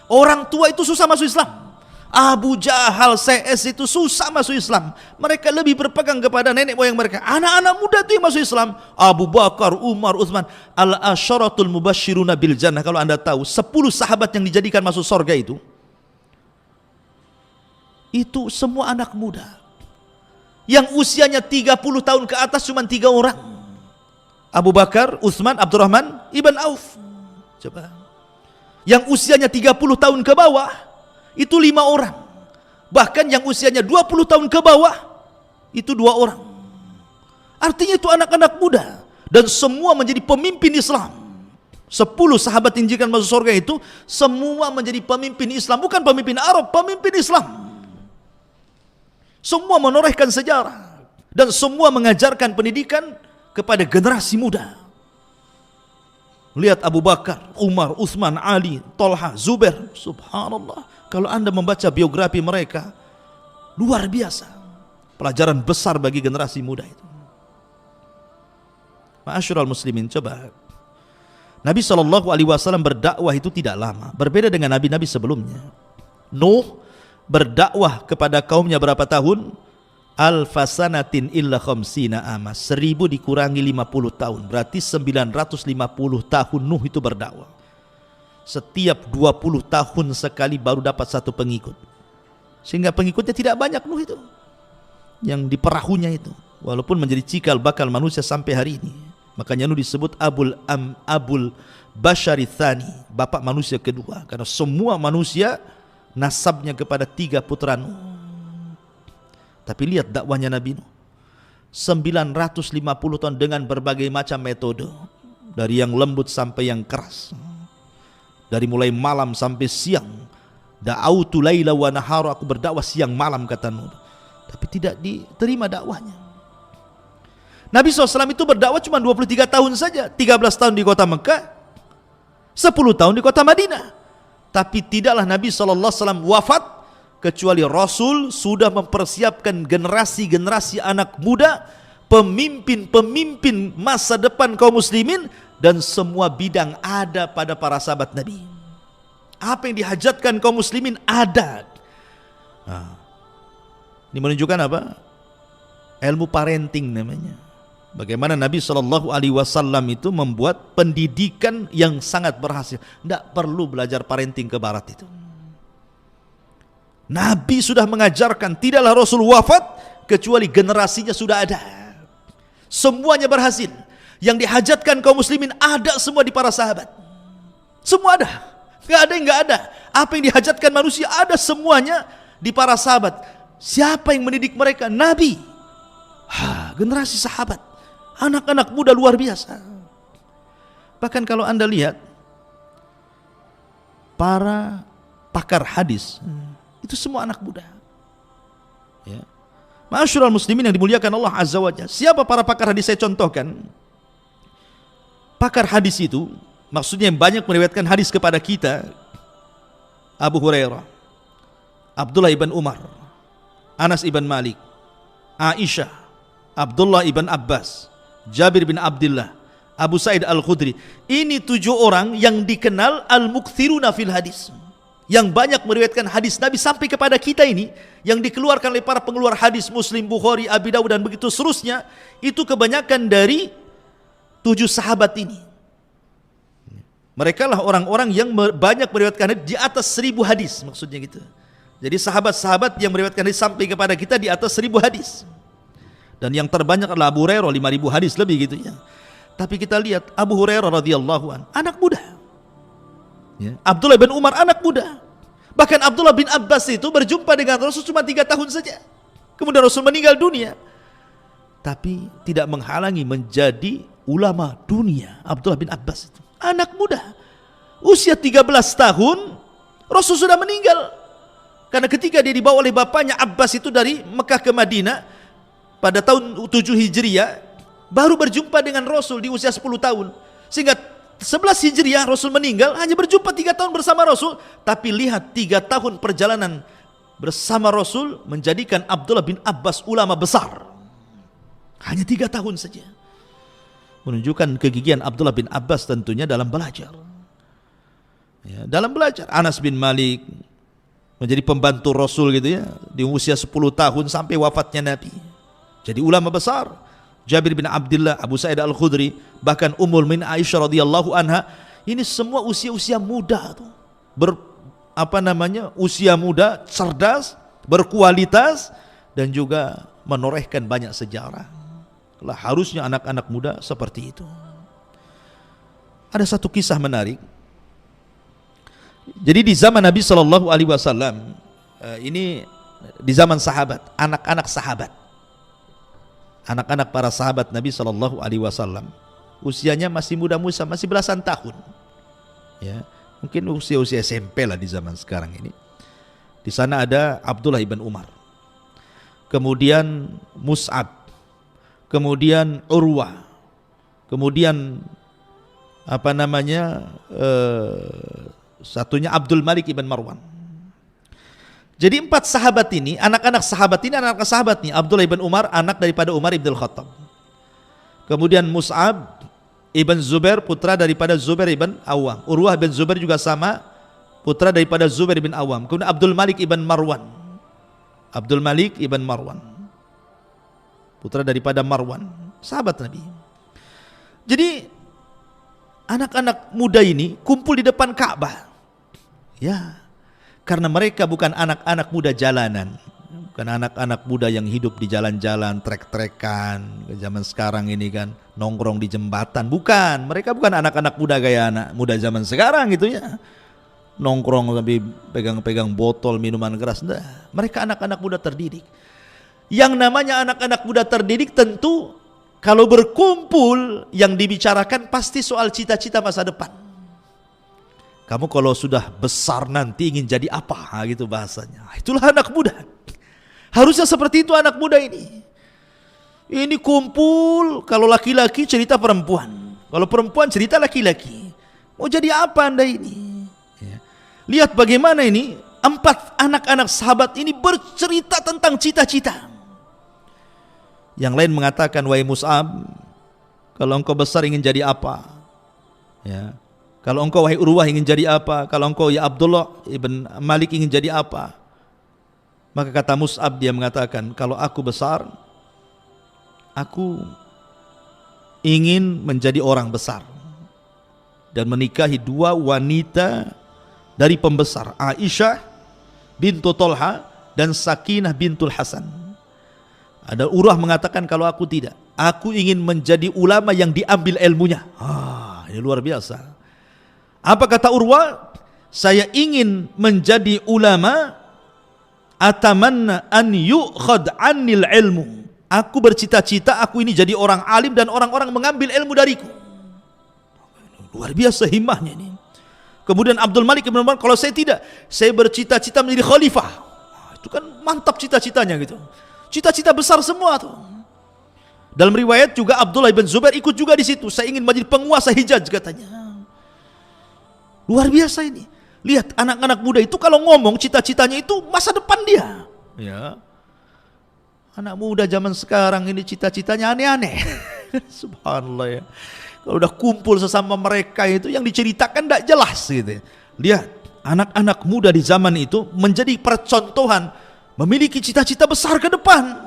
Orang tua itu susah masuk Islam. Abu Jahal, CS itu susah masuk Islam. Mereka lebih berpegang kepada nenek moyang mereka. Anak-anak muda itu yang masuk Islam. Abu Bakar, Umar, Utsman, al-asyaratul mubasyiruna bil jannah. Kalau Anda tahu 10 sahabat yang dijadikan masuk surga itu semua anak muda. Yang usianya 30 tahun ke atas cuma 3 orang. Abu Bakar, Utsman, Abdurrahman ibn Auf. Coba. Yang usianya 30 tahun ke bawah itu 5 orang. Bahkan yang usianya 20 tahun ke bawah itu 2 orang. Artinya itu anak-anak muda dan semua menjadi pemimpin Islam. 10 sahabat injikan masuk surga itu semua menjadi pemimpin Islam, bukan pemimpin Arab, pemimpin Islam. Semua menorehkan sejarah dan semua mengajarkan pendidikan kepada generasi muda. Lihat Abu Bakar, Umar, Utsman, Ali, Tolha, Zubair. Subhanallah, kalau Anda membaca biografi mereka, luar biasa. Pelajaran besar bagi generasi muda itu. Ma'asyiral muslimin, coba. Nabi SAW berdakwah itu tidak lama, berbeda dengan nabi-nabi sebelumnya. Nuh berdakwah kepada kaumnya berapa tahun? Alfasanatin illa khamsina ama, 1000 dikurangi 50 tahun, berarti 950 tahun Nuh itu berdakwah. Setiap 20 tahun sekali baru dapat satu pengikut, sehingga pengikutnya tidak banyak Nuh itu, yang di perahunya itu, walaupun menjadi cikal bakal manusia sampai hari ini. Makanya Nuh disebut Abul Bashari Tsani, bapak manusia kedua, karena semua manusia nasabnya kepada 3 putra Nuh. Tapi lihat dakwahnya Nabi Nuh, 950 tahun dengan berbagai macam metode, dari yang lembut sampai yang keras, dari mulai malam sampai siang. Da'autu laila wa nahara, aku berdakwah siang malam, kata Nuh. Tapi tidak diterima dakwahnya. Nabi SAW itu berdakwah cuma 23 tahun saja, 13 tahun di kota Mekah, 10 tahun di kota Madinah. Tapi tidaklah Nabi SAW wafat kecuali Rasul sudah mempersiapkan generasi-generasi anak muda, pemimpin-pemimpin masa depan kaum muslimin, dan semua bidang ada pada para sahabat Nabi. Apa yang dihajatkan kaum muslimin ada. Nah, ini menunjukkan apa? Ilmu parenting namanya. Bagaimana Nabi SAW itu membuat pendidikan yang sangat berhasil. Tidak perlu belajar parenting ke barat itu. Nabi sudah mengajarkan, tidaklah Rasul wafat kecuali generasinya sudah ada. Semuanya berhasil. Yang dihajatkan kaum muslimin ada semua di para sahabat. Semua ada. Gak ada yang gak ada. Apa yang dihajatkan manusia ada semuanya di para sahabat. Siapa yang mendidik mereka? Nabi. Generasi sahabat. Anak-anak muda luar biasa. Bahkan kalau Anda lihat para pakar hadis, itu semua anak muda. Ya. Ma'asyiral muslimin yang dimuliakan Allah Azza wa Jalla. Siapa para pakar hadis? Saya contohkan. Pakar hadis itu maksudnya yang banyak meriwayatkan hadis kepada kita: Abu Hurairah, Abdullah ibn Umar, Anas ibn Malik, Aisyah, Abdullah ibn Abbas, Jabir bin Abdullah, Abu Sa'id Al-Khudri. Ini 7 orang yang dikenal al-mukthiruna fil hadis, yang banyak meriwayatkan hadis Nabi sampai kepada kita ini, yang dikeluarkan oleh para pengeluar hadis Muslim, Bukhari, Abi Dawud, dan begitu seterusnya. Itu kebanyakan dari 7 sahabat ini. Mereka lah orang-orang yang banyak meriwayatkan hadis di atas 1000 hadis, maksudnya gitu. Jadi sahabat-sahabat yang meriwayatkan hadis sampai kepada kita di atas 1000 hadis. Dan yang terbanyak adalah Abu Hurairah, 5000 hadis lebih gitu ya. Tapi kita lihat Abu Hurairah radhiyallahu an, anak muda. Ya. Abdullah bin Umar anak muda. Bahkan Abdullah bin Abbas itu berjumpa dengan Rasul cuma 3 tahun saja. Kemudian Rasul meninggal dunia. Tapi tidak menghalangi menjadi ulama dunia. Abdullah bin Abbas itu anak muda. Usia 13 tahun Rasul sudah meninggal. Karena ketika dia dibawa oleh bapaknya Abbas itu dari Mekah ke Madinah pada tahun 7 Hijriah, baru berjumpa dengan Rasul di usia 10 tahun. Sehingga 11 Hijriah Rasul meninggal, hanya berjumpa 3 tahun bersama Rasul. Tapi lihat 3 tahun perjalanan bersama Rasul menjadikan Abdullah bin Abbas ulama besar. Hanya 3 tahun saja. Menunjukkan kegigihan Abdullah bin Abbas tentunya dalam belajar. Ya, dalam belajar. Anas bin Malik menjadi pembantu Rasul gitu ya, di usia 10 tahun sampai wafatnya Nabi. Jadi ulama besar. Jabir bin Abdullah, Abu Sa'id Al-Khudri, bahkan Ummul Mu'minin Aisyah radhiyallahu anha, ini semua usia-usia muda tuh. Usia muda, cerdas, berkualitas, dan juga menorehkan banyak sejarah. Lah harusnya anak-anak muda seperti itu. Ada satu kisah menarik. Jadi di zaman Nabi SAW, ini di zaman sahabat, anak-anak sahabat, anak-anak para sahabat Nabi SAW, usianya masih muda-muda, masih belasan tahun. Ya, mungkin usia-usia SMP lah di zaman sekarang ini. Di sana ada Abdullah ibn Umar, kemudian Mus'ab, kemudian Urwah, kemudian satunya Abdul Malik ibn Marwan. Jadi 4 sahabat ini, anak-anak sahabat nih. Abdullah ibn Umar, anak daripada Umar ibn Khattab. Kemudian Mus'ab ibn Zubair, putra daripada Zubair ibn Awam. Urwah bin Zubair juga sama, putra daripada Zubair bin Awam. Kemudian Abdul Malik ibn Marwan. Abdul Malik ibn Marwan, putra daripada Marwan, sahabat Nabi. Jadi anak-anak muda ini kumpul di depan Ka'bah. Ya, karena mereka bukan anak-anak muda jalanan, bukan anak-anak muda yang hidup di jalan-jalan, trek-trekan zaman sekarang ini kan, nongkrong di jembatan. Bukan, mereka bukan anak-anak muda gaya anak muda zaman sekarang gitu ya, nongkrong sampai pegang-pegang botol minuman keras. Nah, mereka anak-anak muda terdidik. Yang namanya anak-anak muda terdidik tentu kalau berkumpul yang dibicarakan pasti soal cita-cita masa depan. Kamu kalau sudah besar nanti ingin jadi apa, gitu bahasanya. Itulah anak muda. Harusnya seperti itu anak muda ini. Ini kumpul, kalau laki-laki cerita perempuan, kalau perempuan cerita laki-laki. Mau jadi apa Anda ini? Ya. Lihat bagaimana ini 4 anak-anak sahabat ini bercerita tentang cita-cita. Yang lain mengatakan, wahai Mus'ab, kalau engkau besar ingin jadi apa? Ya. Kalau engkau wahai Urwah ingin jadi apa? Kalau engkau ya Abdullah ibn Malik ingin jadi apa? Maka kata Mus'ab, dia mengatakan, kalau aku besar, aku ingin menjadi orang besar dan menikahi 2 wanita dari pembesar, Aisyah bintu Tolha dan Sakinah bintul Hasan. Ada Urwah mengatakan, kalau aku tidak, aku ingin menjadi ulama yang diambil ilmunya. Ini luar biasa. Apa kata Urwah? Saya ingin menjadi ulama, atamanna an yu'khad anil ilmu. Aku bercita-cita aku ini jadi orang alim dan orang-orang mengambil ilmu dariku. Luar biasa himmahnya ini. Kemudian Abdul Malik ibn Marwan, kalau saya tidak, saya bercita-cita menjadi khalifah. Itu kan mantap cita-citanya gitu. Cita-cita besar semua tuh. Dalam riwayat juga Abdullah ibn Zubair ikut juga di situ. Saya ingin menjadi penguasa Hijaz katanya. Luar biasa ini. Lihat anak-anak muda itu kalau ngomong cita-citanya itu masa depan dia. Ya. Anak muda zaman sekarang ini cita-citanya aneh-aneh. Subhanallah ya. Kalau udah kumpul sesama mereka itu yang diceritakan tidak jelas gitu. Lihat anak-anak muda di zaman itu menjadi percontohan, memiliki cita-cita besar ke depan,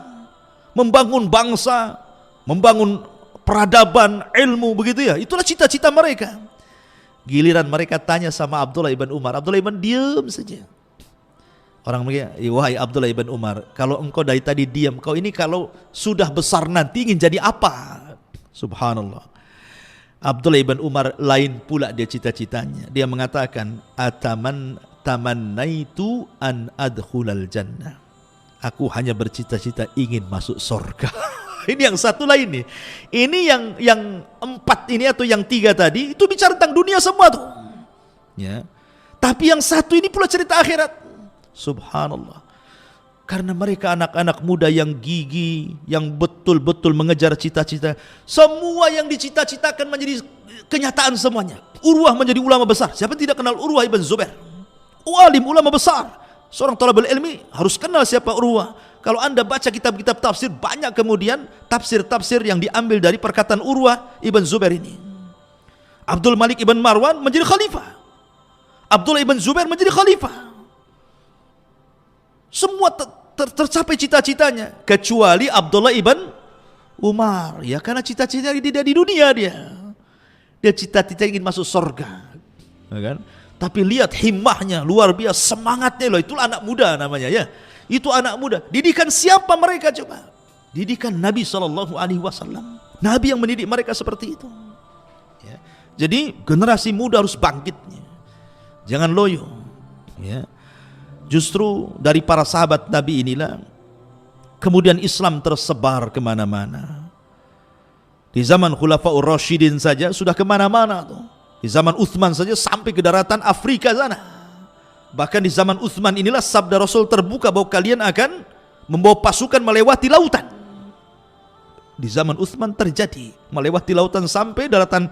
membangun bangsa, membangun peradaban, ilmu begitu ya. Itulah cita-cita mereka. Giliran mereka tanya sama Abdullah ibn Umar, Abdullah ibn diam saja. Orang mereka, wahai Abdullah ibn Umar, kalau engkau dari tadi diam, kau ini kalau sudah besar nanti ingin jadi apa? Subhanallah. Abdullah ibn Umar lain pula dia cita-citanya. Dia mengatakan, tamannaitu an adkhulal jannah. Aku hanya bercita-cita ingin masuk surga. Ini yang satu lain nih. Ini yang 4 ini atau yang 3 tadi itu bicara tentang dunia semua tuh. Ya. Tapi yang satu ini pula cerita akhirat. Subhanallah. Karena mereka anak-anak muda yang gigih, yang betul-betul mengejar cita-cita. Semua yang dicita-citakan menjadi kenyataan semuanya. Urwah menjadi ulama besar. Siapa tidak kenal Urwah ibn Zubair? Alim, ulama besar. Seorang thalabul ilmi harus kenal siapa Urwah. Kalau Anda baca kitab-kitab tafsir, banyak kemudian tafsir-tafsir yang diambil dari perkataan Urwah ibn Zubair ini. Abdul Malik ibn Marwan menjadi khalifah. Abdullah ibn Zubair menjadi khalifah. Semua tercapai cita-citanya, kecuali Abdullah ibn Umar. Ya karena cita-citanya tidak di dunia dia. Dia cita-cita ingin masuk surga. Ya kan? Tapi lihat himmahnya, luar biasa, semangatnya loh. Itulah anak muda namanya ya. Itu anak muda. Didikan siapa mereka coba? Didikan Nabi SAW. Nabi yang mendidik mereka seperti itu. Ya. Jadi generasi muda harus bangkit. Jangan loyo. Ya. Justru dari para sahabat Nabi inilah kemudian Islam tersebar kemana-mana. Di zaman Khulafaur Rasyidin saja sudah kemana-mana tuh. Di zaman Utsman saja sampai ke daratan Afrika sana. Bahkan di zaman Utsman inilah sabda Rasul terbuka bahwa kalian akan membawa pasukan melewati lautan. Di zaman Utsman terjadi melewati lautan sampai daratan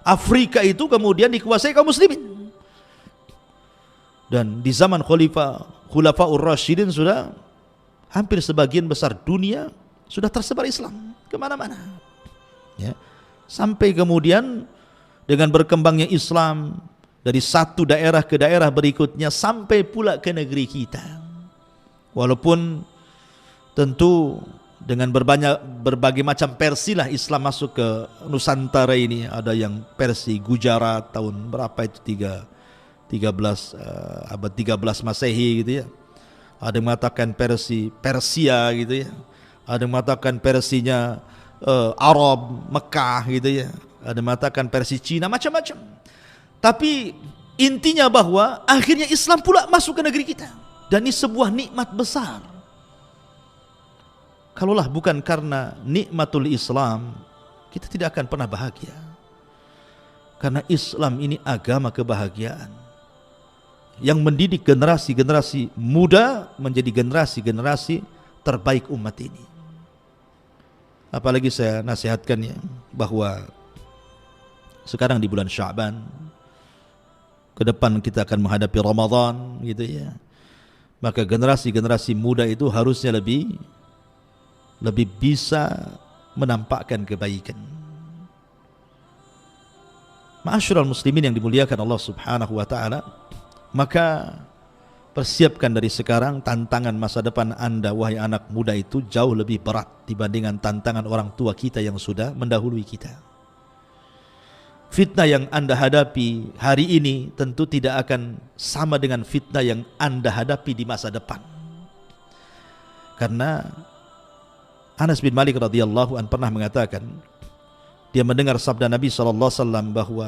Afrika itu kemudian dikuasai kaum muslimin. Dan di zaman Khulafaur Rasyidin sudah hampir sebagian besar dunia sudah tersebar Islam kemana-mana. Ya. Sampai kemudian dengan berkembangnya Islam dari satu daerah ke daerah berikutnya sampai pula ke negeri kita. Walaupun tentu dengan berbagai macam versi lah Islam masuk ke Nusantara ini. Ada yang versi Gujarat tahun berapa itu 13 abad 13 Masehi gitu ya. Ada yang mengatakan versi Persia gitu ya. Ada yang mengatakan versinya Arab, Mekah gitu ya. Ada yang mengatakan versi Cina, macam-macam. Tapi intinya bahwa akhirnya Islam pula masuk ke negeri kita. Dan ini sebuah nikmat besar. Kalaulah bukan karena nikmatul Islam, kita tidak akan pernah bahagia. Karena Islam ini agama kebahagiaan yang mendidik generasi-generasi muda menjadi generasi-generasi terbaik umat ini. Apalagi saya nasihatkannya bahwa sekarang di bulan Sya'ban, ke depan kita akan menghadapi Ramadan gitu ya. Maka generasi-generasi muda itu harusnya lebih bisa menampakkan kebaikan. Ma'asyiral muslimin yang dimuliakan Allah Subhanahu wa taala, maka persiapkan dari sekarang tantangan masa depan Anda wahai anak muda itu jauh lebih berat dibandingkan tantangan orang tua kita yang sudah mendahului kita. Fitnah yang Anda hadapi hari ini tentu tidak akan sama dengan fitnah yang Anda hadapi di masa depan. Karena Anas bin Malik radhiyallahu an pernah mengatakan, dia mendengar sabda Nabi sallallahu alaihi wasallam bahwa